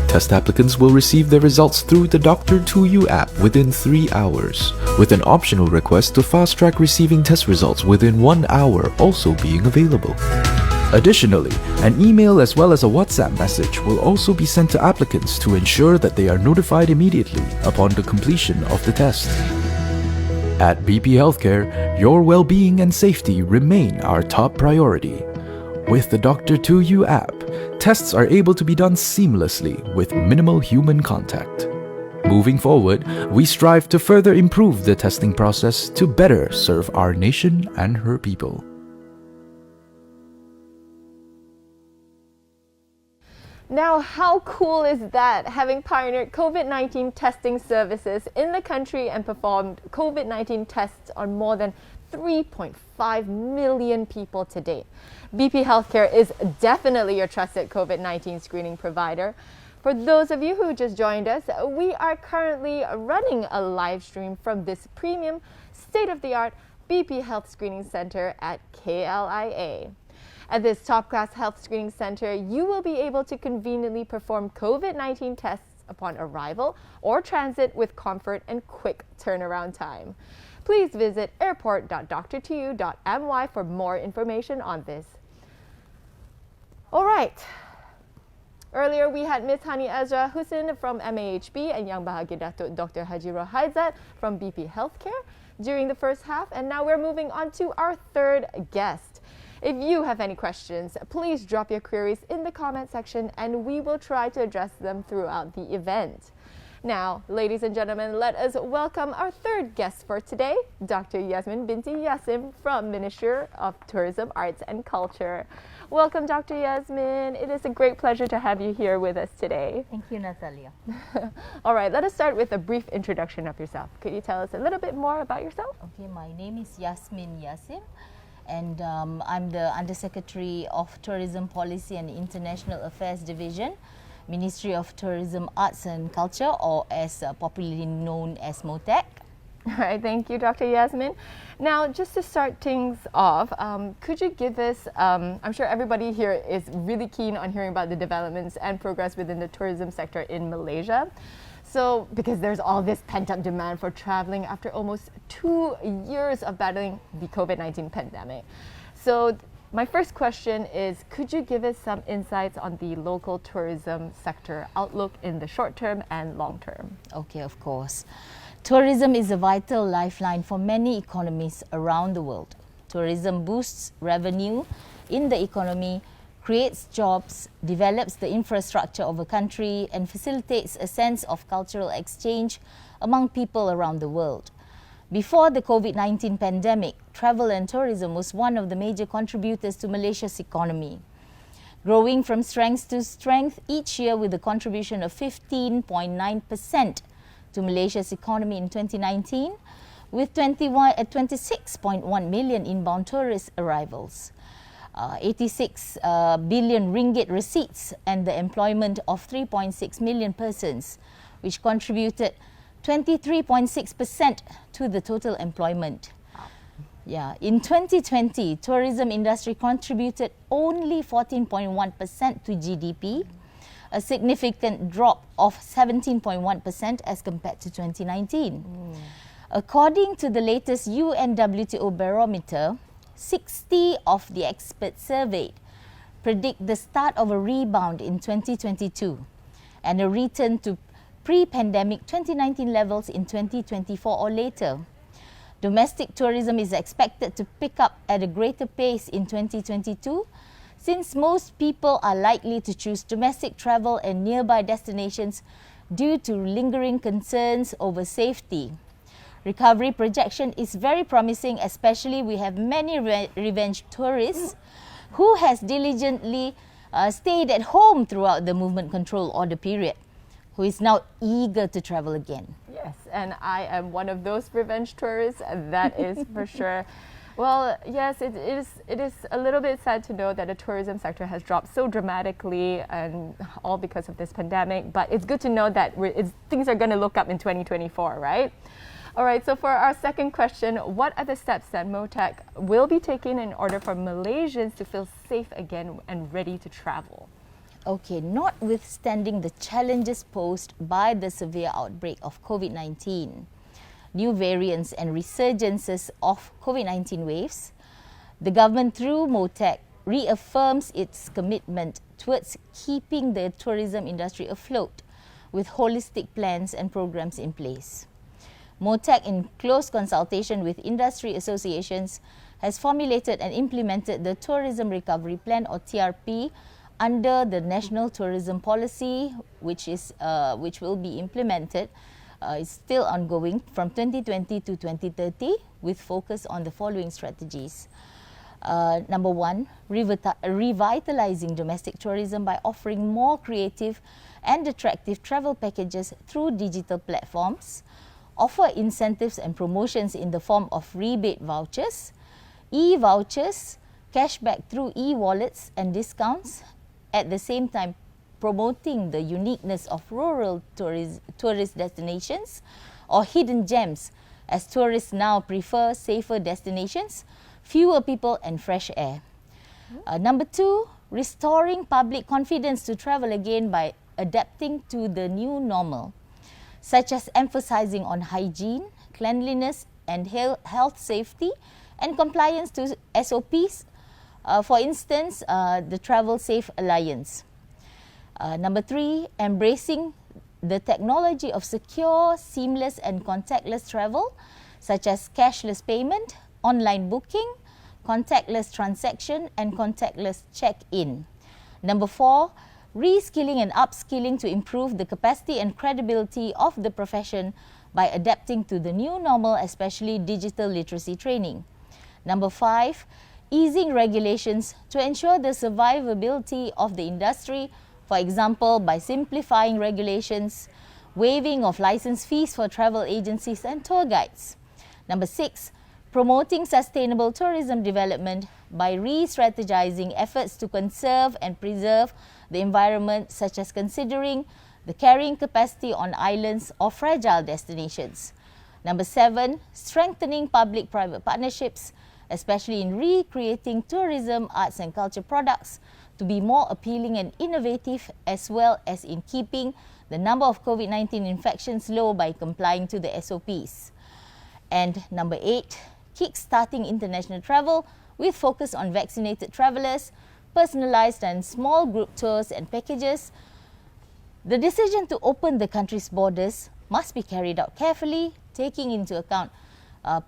Speaker 7: Test applicants will receive their results through the Doctor2U app within 3 hours, with an optional request to fast-track receiving test results within 1 hour also being available. Additionally, an email as well as a WhatsApp message will also be sent to applicants to ensure that they are notified immediately upon the completion of the test. At BP Healthcare, your well-being and safety remain our top priority. With the Doctor2U app, tests are able to be done seamlessly with minimal human contact. Moving forward, we strive to further improve the testing process to better serve our nation and her people.
Speaker 1: Now, how cool is that, having pioneered COVID-19 testing services in the country and performed COVID-19 tests on more than 3.5 million people to date? BP Healthcare is definitely your trusted COVID-19 screening provider. For those of you who just joined us, we are currently running a live stream from this premium, state-of-the-art BP Health Screening Center at KLIA. At this top-class health screening center, you will be able to conveniently perform COVID-19 tests upon arrival or transit with comfort and quick turnaround time. Please visit airport.doctor2u.my for more information on this. All right. Earlier, we had Ms. Hani Ezra Hussin from MAHB and YBhg Datuk Dr. Haji Rohaizat from BP Healthcare during the first half, and now we're moving on to our third guest. If you have any questions, please drop your queries in the comment section and we will try to address them throughout the event. Now, ladies and gentlemen, let us welcome our third guest for today, Dr. Yasmeen binti Yasim from Ministry of Tourism, Arts and Culture. Welcome, Dr. Yasmeen. It is a great pleasure to have you here with us today.
Speaker 8: Thank you, Natalia.
Speaker 1: All right, let us start with a brief introduction of yourself. Could you tell us a little bit more about yourself?
Speaker 8: Okay, my name is Yasmeen Yasim, and I'm the Undersecretary of Tourism Policy and International Affairs Division, Ministry of Tourism, Arts and Culture, or as popularly known as MOTAC.
Speaker 1: All right, thank you, Dr. Yasmeen. Now, just to start things off, could you give us, I'm sure everybody here is really keen on hearing about the developments and progress within the tourism sector in Malaysia. So, because there's all this pent-up demand for traveling after almost 2 years of battling the COVID-19 pandemic. So, my first question is, could you give us some insights on the local tourism sector outlook in the short term and long term?
Speaker 8: Okay, of course. Tourism is a vital lifeline for many economies around the world. Tourism boosts revenue in the economy, creates jobs, develops the infrastructure of a country, and facilitates a sense of cultural exchange among people around the world. Before the COVID-19 pandemic, travel and tourism was one of the major contributors to Malaysia's economy, growing from strength to strength each year with a contribution of 15.9% to Malaysia's economy in 2019, with 26.1 million inbound tourist arrivals, 86 billion ringgit receipts, and the employment of 3.6 million persons, which contributed 23.6% to the total employment. Yeah, in 2020, tourism industry contributed only 14.1% to GDP, a significant drop of 17.1% as compared to 2019. According to the latest UNWTO barometer, 60 of the experts surveyed predict the start of a rebound in 2022 and a return to pre-pandemic 2019 levels in 2024 or later. Domestic tourism is expected to pick up at a greater pace in 2022, since most people are likely to choose domestic travel and nearby destinations due to lingering concerns over safety. Recovery projection is very promising, especially we have many revenge tourists who has diligently stayed at home throughout the movement control order period, who is now eager to travel again.
Speaker 1: Yes, and I am one of those revenge tourists, that is for sure. Well, yes, it is a little bit sad to know that the tourism sector has dropped so dramatically, and all because of this pandemic, but it's good to know that things are going to look up in 2024, right? All right, so for our second question, what are the steps that MOTAC will be taking in order for Malaysians to feel safe again and ready to travel?
Speaker 8: Okay, notwithstanding the challenges posed by the severe outbreak of COVID-19, new variants and resurgences of COVID-19 waves, the government through MOTAC reaffirms its commitment towards keeping the tourism industry afloat with holistic plans and programs in place. MOTAC, in close consultation with industry associations, has formulated and implemented the Tourism Recovery Plan, or TRP, under the National Tourism Policy, which will be implemented. Is still ongoing from 2020 to 2030, with focus on the following strategies. Number one, revitalizing domestic tourism by offering more creative and attractive travel packages through digital platforms, offer incentives and promotions in the form of rebate vouchers, e-vouchers, cashback through e-wallets and discounts, at the same time promoting the uniqueness of rural tourist destinations or hidden gems, as tourists now prefer safer destinations, fewer people and fresh air. Number two, restoring public confidence to travel again by adapting to the new normal, such as emphasizing on hygiene, cleanliness and health safety and compliance to SOPs. For instance, the Travel Safe Alliance. Number three, embracing the technology of secure, seamless and contactless travel, such as cashless payment, online booking, contactless transaction and contactless check-in. Number four, reskilling and upskilling to improve the capacity and credibility of the profession by adapting to the new normal, especially digital literacy training. Number five, easing regulations to ensure the survivability of the industry, for example, by simplifying regulations, waiving of license fees for travel agencies and tour guides. Number six, promoting sustainable tourism development by re-strategizing efforts to conserve and preserve the environment, such as considering the carrying capacity on islands or fragile destinations. Number seven, strengthening public-private partnerships, especially in recreating tourism, arts and culture products to be more appealing and innovative, as well as in keeping the number of COVID-19 infections low by complying to the SOPs. And number eight, kick-starting international travel with focus on vaccinated travelers, personalized and small group tours and packages. The decision to open the country's borders must be carried out carefully, taking into account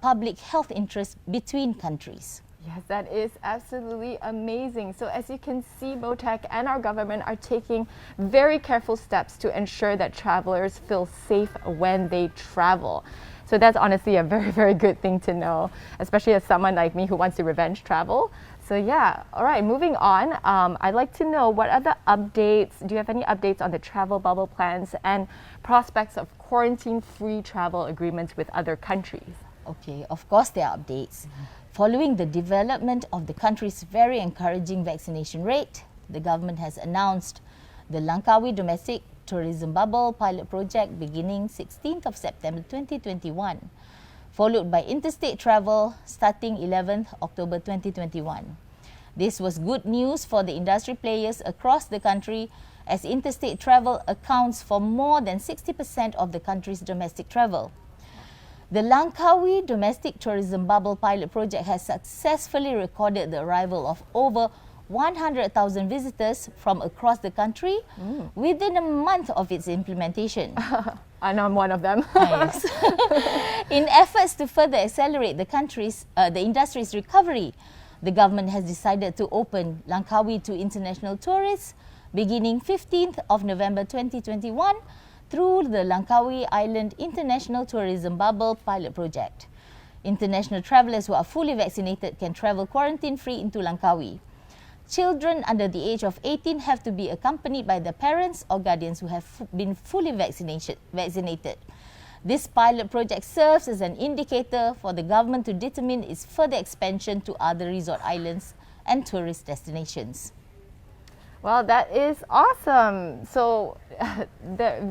Speaker 8: public health interests between countries.
Speaker 1: Yes, that is absolutely amazing. So as you can see, MOTAC and our government are taking very careful steps to ensure that travelers feel safe when they travel. So that's honestly a very, very good thing to know, especially as someone like me who wants to revenge travel. So yeah, all right, moving on. I'd like to know, what are the updates? Do you have any updates on the travel bubble plans and prospects of quarantine-free travel agreements with other countries?
Speaker 8: Okay, of course there are updates. Following the development of the country's very encouraging vaccination rate, the government has announced the Langkawi Domestic Tourism Bubble pilot project beginning 16th of September 2021, followed by interstate travel starting 11th October 2021. This was good news for the industry players across the country, as interstate travel accounts for more than 60% of the country's domestic travel. The Langkawi Domestic Tourism Bubble pilot project has successfully recorded the arrival of over 100,000 visitors from across the country within a month of its implementation.
Speaker 1: And I'm one of them.
Speaker 8: Yes. In efforts to further accelerate the industry's recovery, The government has decided to open Langkawi to international tourists beginning 15th of November 2021 through the Langkawi Island International Tourism Bubble Pilot Project. International travellers who are fully vaccinated can travel quarantine-free into Langkawi. Children under the age of 18 have to be accompanied by their parents or guardians who have been fully vaccinated. This pilot project serves as an indicator for the government to determine its further expansion to other resort islands and tourist destinations.
Speaker 1: Well, that is awesome. So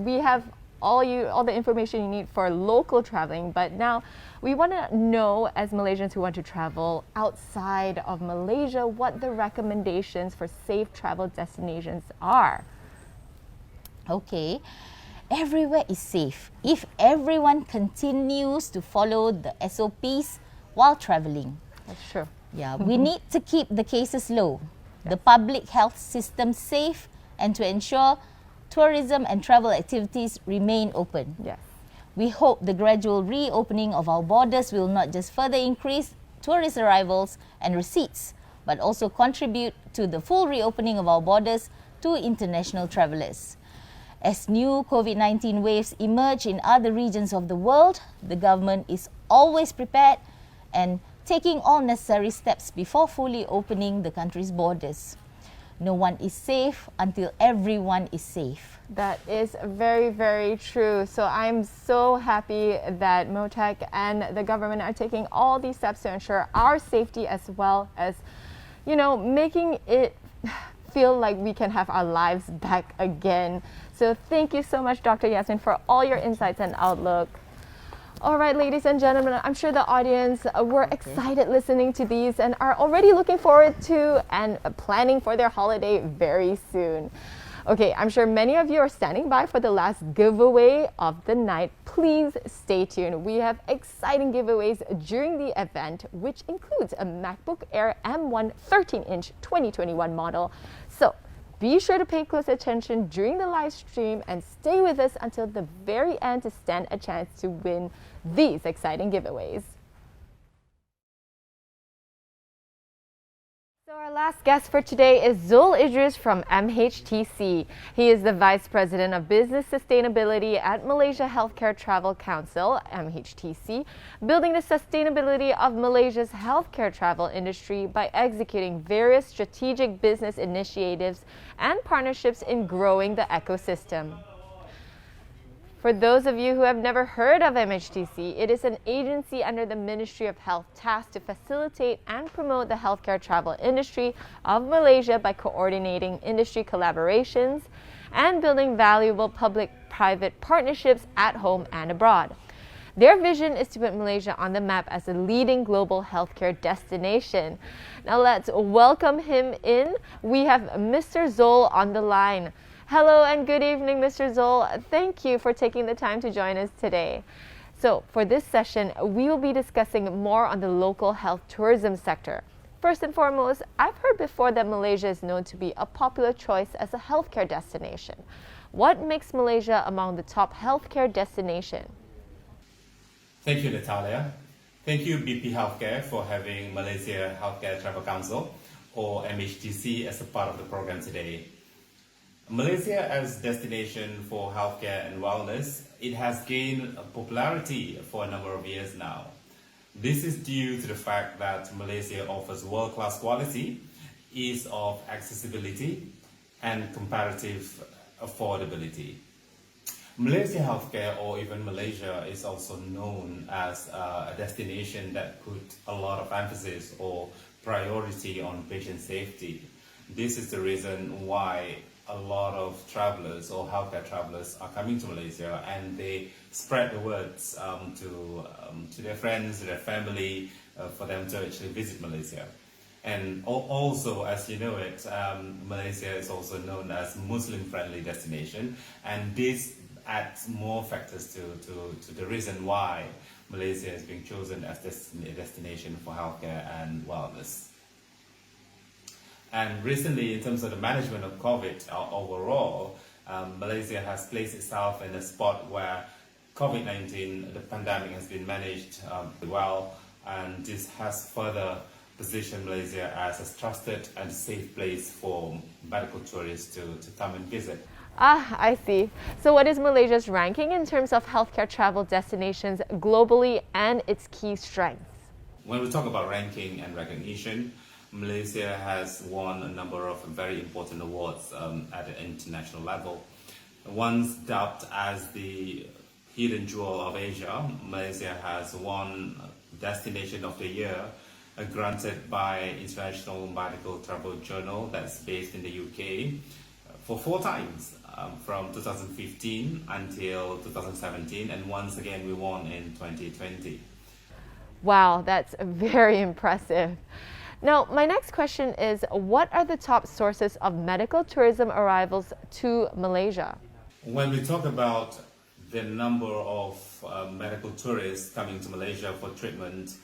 Speaker 1: we have all the information you need for local traveling, but now we want to know, as Malaysians who want to travel outside of Malaysia, what the recommendations for safe travel destinations are.
Speaker 8: Okay, everywhere is safe if everyone continues to follow the SOPs while traveling.
Speaker 1: That's true.
Speaker 8: Yeah, we need to keep the cases low, the public health system safe, and to ensure tourism and travel activities remain open.
Speaker 1: Yes.
Speaker 8: We hope the gradual reopening of our borders will not just further increase tourist arrivals and receipts, but also contribute to the full reopening of our borders to international travellers. As new COVID-19 waves emerge in other regions of the world, the government is always prepared and taking all necessary steps before fully opening the country's borders. No one is safe until everyone is safe.
Speaker 1: That is very, very true. So I'm so happy that MOTAC and the government are taking all these steps to ensure our safety, as well as, making it feel like we can have our lives back again. So thank you so much, Dr. Yasmeen, for all your insights and outlook. All right, ladies and gentlemen, I'm sure the audience were excited listening to these and are already looking forward to and planning for their holiday very soon. Okay, I'm sure many of you are standing by for the last giveaway of the night. Please stay tuned. We have exciting giveaways during the event, which includes a MacBook Air M1 13-inch 2021 model. So be sure to pay close attention during the live stream and stay with us until the very end to stand a chance to win these exciting giveaways. So our last guest for today is Idris from MHTC. He is the Vice President of Business Sustainability at Malaysia Healthcare Travel Council, MHTC, building the sustainability of Malaysia's healthcare travel industry by executing various strategic business initiatives and partnerships in growing the ecosystem. For those of you who have never heard of MHTC, it is an agency under the Ministry of Health tasked to facilitate and promote the healthcare travel industry of Malaysia by coordinating industry collaborations and building valuable public-private partnerships at home and abroad. Their vision is to put Malaysia on the map as a leading global healthcare destination. Now let's welcome him in. We have Mr. Zol on the line. Hello and good evening, Mr. Zol. Thank you for taking the time to join us today. So for this session, we will be discussing more on the local health tourism sector. First and foremost, I've heard before that Malaysia is known to be a popular choice as a healthcare destination. What makes Malaysia among the top healthcare destinations?
Speaker 9: Thank you, Natalia. Thank you, BP Healthcare, for having Malaysia Healthcare Travel Council, or MHTC, as a part of the program today. Malaysia as destination for healthcare and wellness, it has gained popularity for a number of years now. This is due to the fact that Malaysia offers world-class quality, ease of accessibility, and comparative affordability. Malaysia Healthcare, or even Malaysia, is also known as a destination that put a lot of emphasis or priority on patient safety. This is the reason why a lot of travelers or healthcare travelers are coming to Malaysia, and they spread the words to their friends, to their family, for them to actually visit Malaysia. And also, as you know it, Malaysia is also known as Muslim-friendly destination, and this adds more factors to the reason why Malaysia is being chosen as a destination for healthcare and wellness. And recently, in terms of the management of COVID overall, Malaysia has placed itself in a spot where COVID-19, the pandemic, has been managed well, and this has further position Malaysia as a trusted and safe place for medical tourists to come and visit.
Speaker 1: Ah, I see. So what is Malaysia's ranking in terms of healthcare travel destinations globally and its key strengths?
Speaker 9: When we talk about ranking and recognition, Malaysia has won a number of very important awards at the international level. Once dubbed as the hidden jewel of Asia, Malaysia has won Destination of the Year, granted by International Medical Travel Journal that's based in the UK for 4 times, from 2015 until 2017, and once again we won in 2020.
Speaker 1: Wow, that's very impressive. Now, my next question is, what are the top sources of medical tourism arrivals to Malaysia?
Speaker 9: When we talk about the number of medical tourists coming to Malaysia for treatment,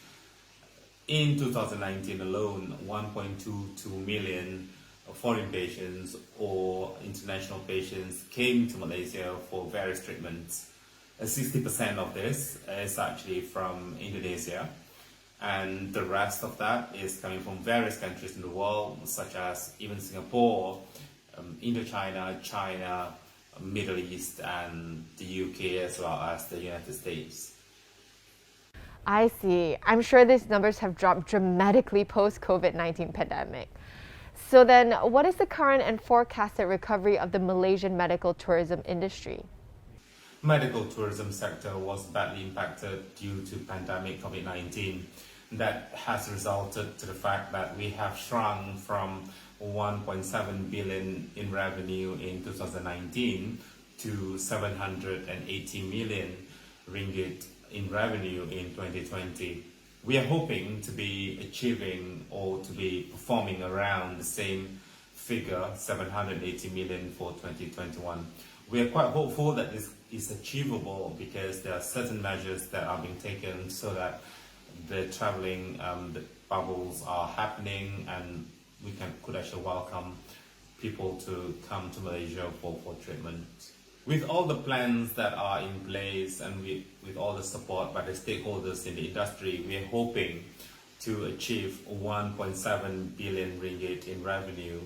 Speaker 9: in 2019 alone, 1.22 million foreign patients or international patients came to Malaysia for various treatments. 60% of this is actually from Indonesia, and the rest of that is coming from various countries in the world, such as even Singapore, Indochina, China, Middle East, and the UK, as well as the United States.
Speaker 1: I see. I'm sure these numbers have dropped dramatically post-COVID-19 pandemic. So then, what is the current and forecasted recovery of the Malaysian medical tourism industry?
Speaker 9: Medical tourism sector was badly impacted due to pandemic COVID-19. That has resulted to the fact that we have shrunk from 1.7 billion in revenue in 2019 to 780 million ringgit in revenue in 2020. We are hoping to be achieving or to be performing around the same figure, 780 million for 2021. We are quite hopeful that this is achievable because there are certain measures that are being taken so that the traveling the bubbles are happening, and we could actually welcome people to come to Malaysia for treatment. With all the plans that are in place and with all the support by the stakeholders in the industry, we are hoping to achieve 1.7 billion ringgit in revenue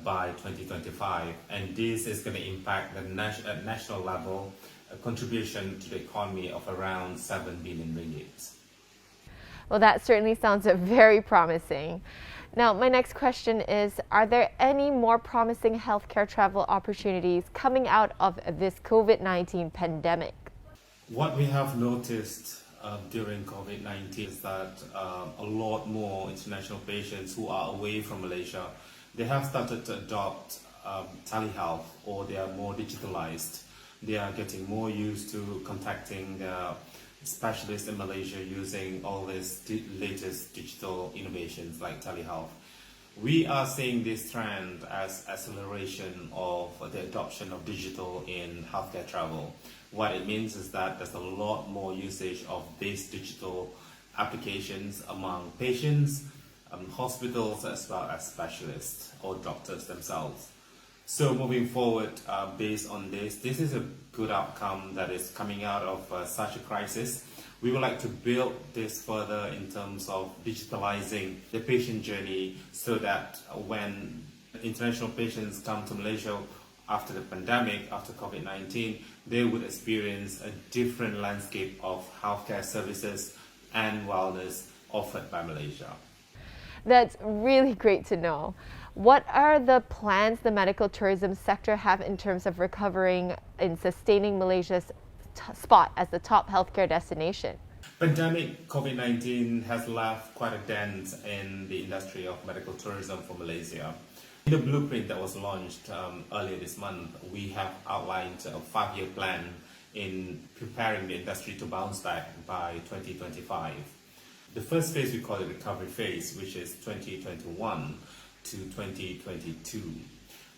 Speaker 9: by 2025, and this is going to impact the at national level a contribution to the economy of around 7 billion ringgit.
Speaker 1: Well, that certainly sounds very promising. Now, my next question is, are there any more promising healthcare travel opportunities coming out of this COVID-19 pandemic?
Speaker 9: What we have noticed during COVID-19 is that a lot more international patients who are away from Malaysia, they have started to adopt telehealth, or they are more digitalized. They are getting more used to contacting their specialists in Malaysia using all these latest digital innovations like telehealth. We are seeing this trend as acceleration of the adoption of digital in healthcare travel. What it means is that there's a lot more usage of these digital applications among patients, hospitals, as well as specialists or doctors themselves. So moving forward, based on this is a good outcome that is coming out of such a crisis. We would like to build this further in terms of digitalizing the patient journey so that when international patients come to Malaysia after the pandemic, after COVID-19, they would experience a different landscape of healthcare services and wellness offered by Malaysia.
Speaker 1: That's really great to know. What are the plans the medical tourism sector have in terms of recovering and sustaining Malaysia's spot as the top healthcare destination?
Speaker 9: Pandemic COVID-19 has left quite a dent in the industry of medical tourism for Malaysia. In the blueprint that was launched earlier this month, we have outlined a 5-year plan in preparing the industry to bounce back by 2025. The first phase, we call it recovery phase, which is 2021 to 2022.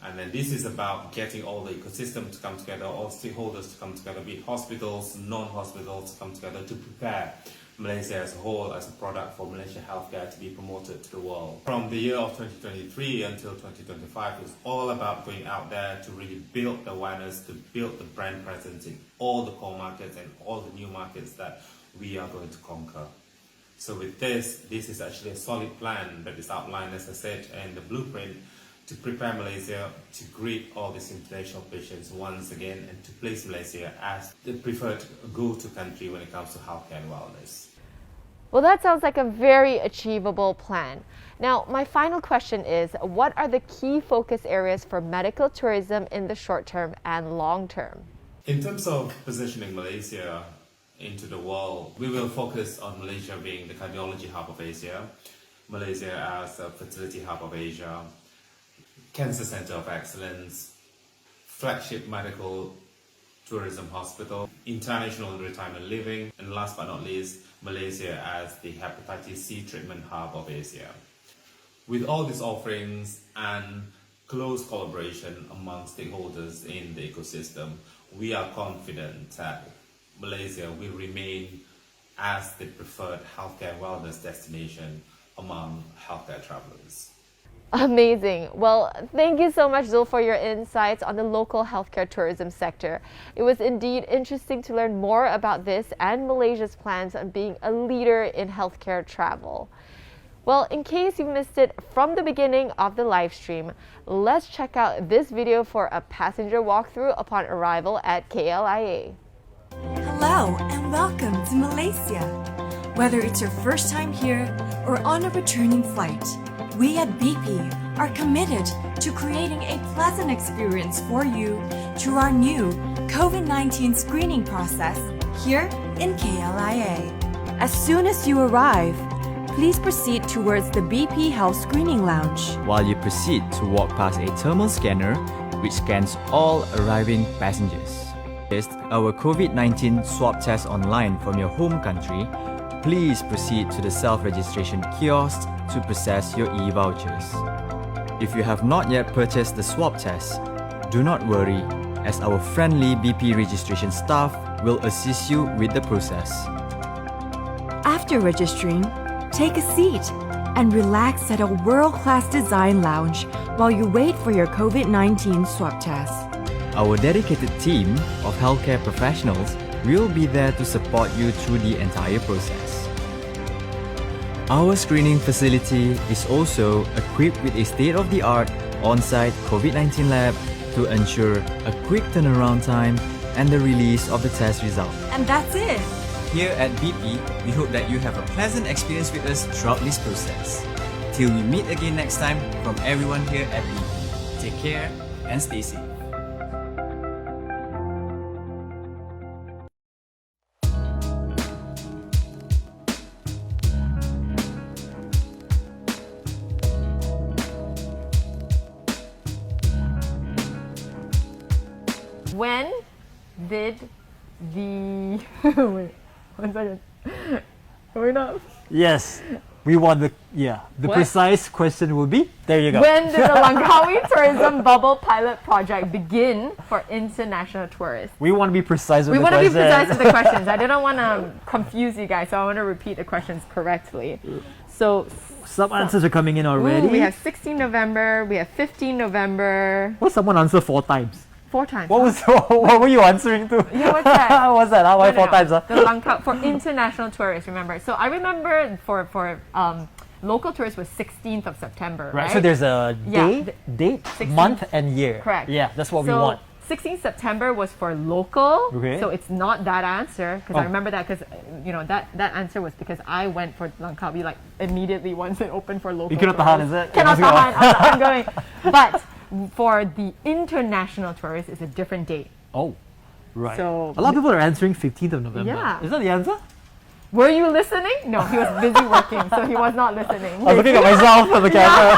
Speaker 9: And then this is about getting all the ecosystem to come together, all stakeholders to come together, be it hospitals, non-hospitals, to come together to prepare Malaysia as a whole as a product for Malaysian healthcare to be promoted to the world. From the year of 2023 until 2025, it's all about going out there to really build the awareness, to build the brand presence in all the core markets and all the new markets that we are going to conquer. So with this is actually a solid plan that is outlined, as I said, and the blueprint to prepare Malaysia to greet all these international patients once again and to place Malaysia as the preferred go-to country when it comes to healthcare and wellness.
Speaker 1: Well, that sounds like a very achievable plan. Now, my final question is, what are the key focus areas for medical tourism in the short term and long term?
Speaker 9: In terms of positioning Malaysia into the world, we will focus on Malaysia being the cardiology hub of Asia, Malaysia as a fertility hub of Asia, cancer center of excellence, flagship medical tourism hospital, international retirement living, and last but not least, Malaysia as the hepatitis C treatment hub of Asia. With all these offerings and close collaboration among stakeholders in the ecosystem, we are confident that Malaysia will remain as the preferred healthcare wellness destination among healthcare travelers.
Speaker 1: Amazing. Well, thank you so much, Zul, for your insights on the local healthcare tourism sector. It was indeed interesting to learn more about this and Malaysia's plans on being a leader in healthcare travel. Well, in case you missed it from the beginning of the live stream, let's check out this video for a passenger walkthrough upon arrival at KLIA.
Speaker 3: Hello and welcome to Malaysia. Whether it's your first time here or on a returning flight, we at BP are committed to creating a pleasant experience for you through our new COVID-19 screening process here in KLIA. As soon as you arrive, please proceed towards the BP Health Screening Lounge.
Speaker 4: While you proceed to walk past a thermal scanner which scans all arriving passengers. Test our COVID-19 swab test online from your home country. Please proceed to the self-registration kiosk to process your e-vouchers. If you have not yet purchased the swab test, do not worry, as our friendly BP registration staff will assist you with the process.
Speaker 3: After registering, take a seat and relax at a world-class design lounge while you wait for your COVID-19 swab test.
Speaker 4: Our dedicated team of healthcare professionals will be there to support you through the entire process. Our screening facility is also equipped with a state-of-the-art on-site COVID-19 lab to ensure a quick turnaround time and the release of the test result.
Speaker 3: And that's it.
Speaker 4: Here at BP, we hope that you have a pleasant experience with us throughout this process. Till we meet again next time, from everyone here at BP, take care and stay safe.
Speaker 1: When did the... Wait, 1 second. Going up.
Speaker 2: Yes, we want the
Speaker 1: What?
Speaker 2: precise question will be, there you go.
Speaker 1: When did the Langkawi Tourism Bubble Pilot Project begin for international tourists?
Speaker 2: We want to be precise with
Speaker 1: We
Speaker 2: the
Speaker 1: want to be
Speaker 2: question.
Speaker 1: precise with the questions. I didn't want to confuse you guys, so I want to repeat the questions correctly. So,
Speaker 2: Some answers are coming in already.
Speaker 1: we have 16 November, we have 15 November,
Speaker 2: What, someone answer 4 times?
Speaker 1: 4 times.
Speaker 2: What were you answering to?
Speaker 1: Yeah, what's that?
Speaker 2: What's that? Why
Speaker 1: No,
Speaker 2: 4 times? Huh?
Speaker 1: The Langkawi for international tourists, remember. So I remember for local tourists was 16th of September, right?
Speaker 2: So there's a
Speaker 1: Yeah,
Speaker 2: date,
Speaker 1: 16th.
Speaker 2: month, and year.
Speaker 1: Correct.
Speaker 2: Yeah, that's what we
Speaker 1: So,
Speaker 2: want.
Speaker 1: 16th September was for local,
Speaker 2: Okay.
Speaker 1: so it's not that answer because I
Speaker 2: Oh.
Speaker 1: remember that because that answer was because I went for Langkawi like immediately once it opened for local.
Speaker 2: You cannot
Speaker 1: tourists.
Speaker 2: tahan, is it?
Speaker 1: Cannot
Speaker 2: You must
Speaker 1: tahan. I'm going. But for the international tourists, it's a different date.
Speaker 2: Oh, right.
Speaker 1: So-
Speaker 2: a lot of people are answering 15th of November.
Speaker 1: Yeah.
Speaker 2: Is that the answer?
Speaker 1: Were you listening? No, he was busy working, so he was not listening.
Speaker 2: I was looking at myself on the camera.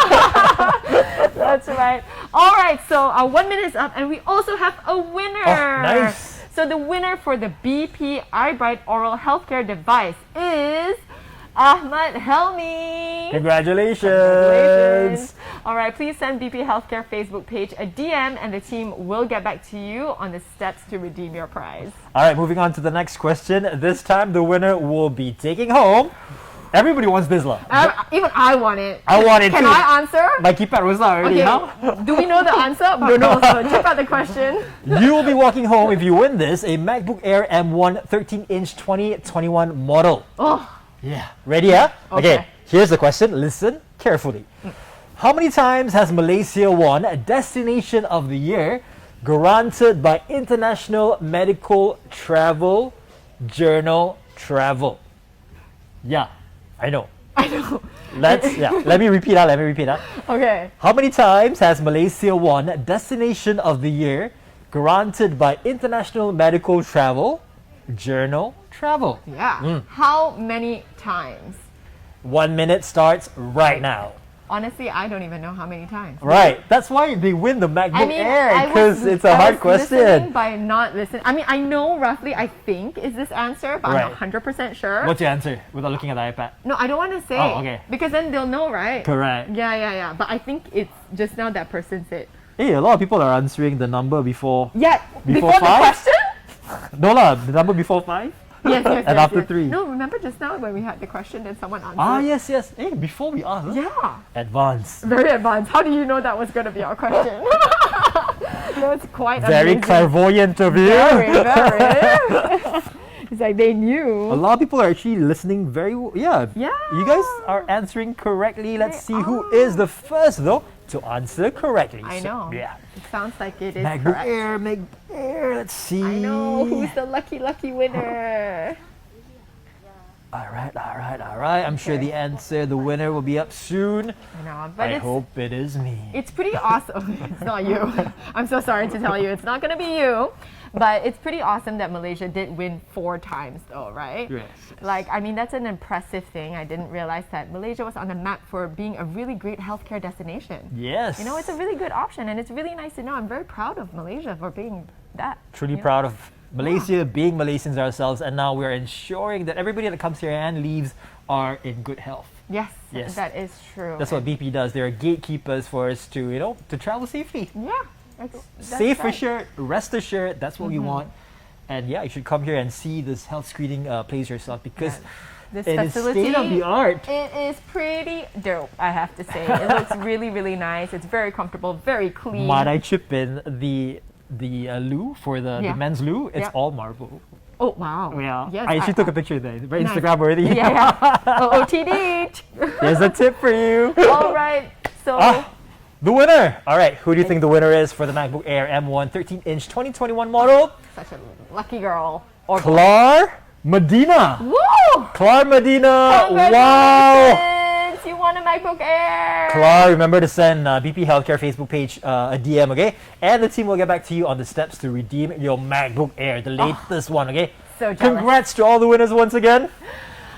Speaker 1: That's right. All right, so our 1 minute is up, and we also have a winner.
Speaker 2: Oh, nice.
Speaker 1: So the winner for the BP iBright oral healthcare device is Ahmad Helmi.
Speaker 2: Congratulations.
Speaker 1: All right, please send BP Healthcare Facebook page a DM, and the team will get back to you on the steps to redeem your prize.
Speaker 2: All right, moving on to the next question. This time, the winner will be taking home. Everybody wants Bisla.
Speaker 1: Even I want it.
Speaker 2: I want it
Speaker 1: Can
Speaker 2: too.
Speaker 1: I answer?
Speaker 2: My keypad was already,
Speaker 1: Okay.
Speaker 2: huh?
Speaker 1: Do we know the answer? Don't know. So check out the question.
Speaker 2: You will be walking home if you win this, a MacBook Air M1 13-inch 2021 model.
Speaker 1: Oh,
Speaker 2: Yeah. Ready, yeah?
Speaker 1: Okay.
Speaker 2: Here's the question. Listen carefully. How many times has Malaysia won a Destination of the Year granted by International Medical Travel Journal Travel? Yeah, I know. Let me repeat that.
Speaker 1: Okay.
Speaker 2: How many times has Malaysia won Destination of the Year granted by International Medical Travel Journal Travel?
Speaker 1: Yeah. How many times?
Speaker 2: 1 minute starts right now.
Speaker 1: Honestly, I don't even know how many times.
Speaker 2: Right. That's why they win the MacBook Air,
Speaker 1: I
Speaker 2: because
Speaker 1: was-
Speaker 2: it's a
Speaker 1: I
Speaker 2: hard
Speaker 1: was listening
Speaker 2: question.
Speaker 1: by not listening. I mean, I know roughly, I think, is this answer, but
Speaker 2: Right.
Speaker 1: I'm not 100% sure.
Speaker 2: What's your answer without looking at the iPad?
Speaker 1: No, I don't want to say.
Speaker 2: Oh, okay.
Speaker 1: Because then they'll know, right?
Speaker 2: Correct.
Speaker 1: Yeah. But I think it's just now that person said.
Speaker 2: Hey, a lot of people are answering the number before.
Speaker 1: Yeah,
Speaker 2: Before
Speaker 1: before the
Speaker 2: five?
Speaker 1: question?
Speaker 2: No lah, the number before 5.
Speaker 1: Yes.
Speaker 2: And after
Speaker 1: yes.
Speaker 2: 3.
Speaker 1: No, remember just now when we had the question, then someone answered?
Speaker 2: Ah, yes. Hey, before we ask. Huh?
Speaker 1: Yeah.
Speaker 2: Advance.
Speaker 1: Very advanced. How do you know that was going to be our question? No, it's quite
Speaker 2: Very
Speaker 1: amazing.
Speaker 2: clairvoyant of you.
Speaker 1: Very. It's like they
Speaker 2: A
Speaker 1: knew.
Speaker 2: lot of people are actually listening very well. Yeah.
Speaker 1: Yeah.
Speaker 2: You guys are answering correctly. Let's
Speaker 1: They
Speaker 2: see who
Speaker 1: are.
Speaker 2: is the first, though, to answer correctly.
Speaker 1: I
Speaker 2: So,
Speaker 1: know.
Speaker 2: yeah.
Speaker 1: It sounds like it is
Speaker 2: MacBook
Speaker 1: correct.
Speaker 2: Air. Let's see.
Speaker 1: I know. Who's the lucky winner?
Speaker 2: All right. I'm sure the answer, the winner, will be up soon.
Speaker 1: I know, but
Speaker 2: I
Speaker 1: it's
Speaker 2: hope it is me.
Speaker 1: it's pretty awesome. It's not you. I'm so sorry to tell you, it's not going to be you. But it's pretty awesome that Malaysia did win 4 times, though, right?
Speaker 2: Yes.
Speaker 1: Like, I mean, that's an impressive thing. I didn't realize that Malaysia was on the map for being a really great healthcare destination.
Speaker 2: Yes.
Speaker 1: You know, it's a really good option, and it's really nice to know. I'm very proud of Malaysia for being that.
Speaker 2: Truly
Speaker 1: you know?
Speaker 2: proud of Malaysia, being Malaysians ourselves, and now we're ensuring that everybody that comes here and leaves are in good health.
Speaker 1: Yes,
Speaker 2: Yes.
Speaker 1: that is true.
Speaker 2: That's what BP does. They're gatekeepers for us to, to travel safely.
Speaker 1: Yeah. That's
Speaker 2: Safe
Speaker 1: right.
Speaker 2: assured, rest assured, that's what we want. And yeah, you should come here and see this health screening place yourself, because
Speaker 1: This
Speaker 2: it is
Speaker 1: facility,
Speaker 2: state of the art.
Speaker 1: It is pretty dope, I have to say. It looks really, really nice. It's very comfortable, very clean.
Speaker 2: Might I chip in the loo for the men's loo? It's
Speaker 1: Yeah.
Speaker 2: all marble.
Speaker 1: Oh, wow.
Speaker 2: Yeah.
Speaker 1: Yes,
Speaker 2: I actually took a picture there. Very
Speaker 1: Nice.
Speaker 2: Instagram worthy.
Speaker 1: Yeah. OOTD.
Speaker 2: Here's a tip for you.
Speaker 1: All right. So,
Speaker 2: The winner! Alright, who do you think the winner is for the MacBook Air M1 13-inch 2021 model?
Speaker 1: such a lucky girl. Or
Speaker 2: Clar Medina!
Speaker 1: Woo!
Speaker 2: Clar Medina! Wow!
Speaker 1: Congratulations! You won a MacBook Air.
Speaker 2: Clar, remember to send BP Healthcare Facebook page a DM, okay? And the team will get back to you on the steps to redeem your MacBook Air, the latest one, okay?
Speaker 1: So jealous.
Speaker 2: Congrats to all the winners once again.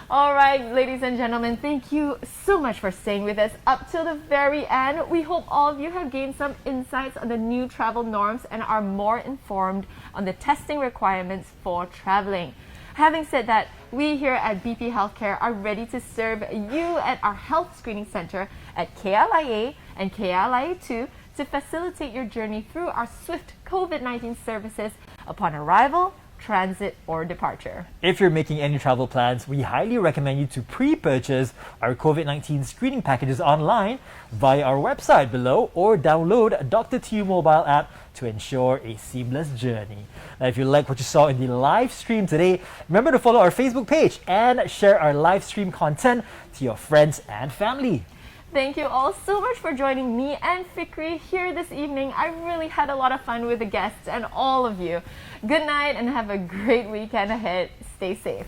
Speaker 1: All right, ladies and gentlemen, thank you so much for staying with us up till the very end. We hope all of you have gained some insights on the new travel norms and are more informed on the testing requirements for traveling. Having said that, we here at BP Healthcare are ready to serve you at our health screening center at KLIA and KLIA 2 to facilitate your journey through our swift COVID-19 services upon arrival, transit, or departure.
Speaker 2: If you're making any travel plans, we highly recommend you to pre-purchase our COVID-19 screening packages online via our website below, or download a Dr. Tu mobile app to ensure a seamless journey. Now, if you like what you saw in the live stream today, remember to follow our Facebook page and share our live stream content to your friends and family.
Speaker 1: Thank you all so much for joining me and Fikri here this evening. I really had a lot of fun with the guests and all of you. Good night and have a great weekend ahead. Stay safe.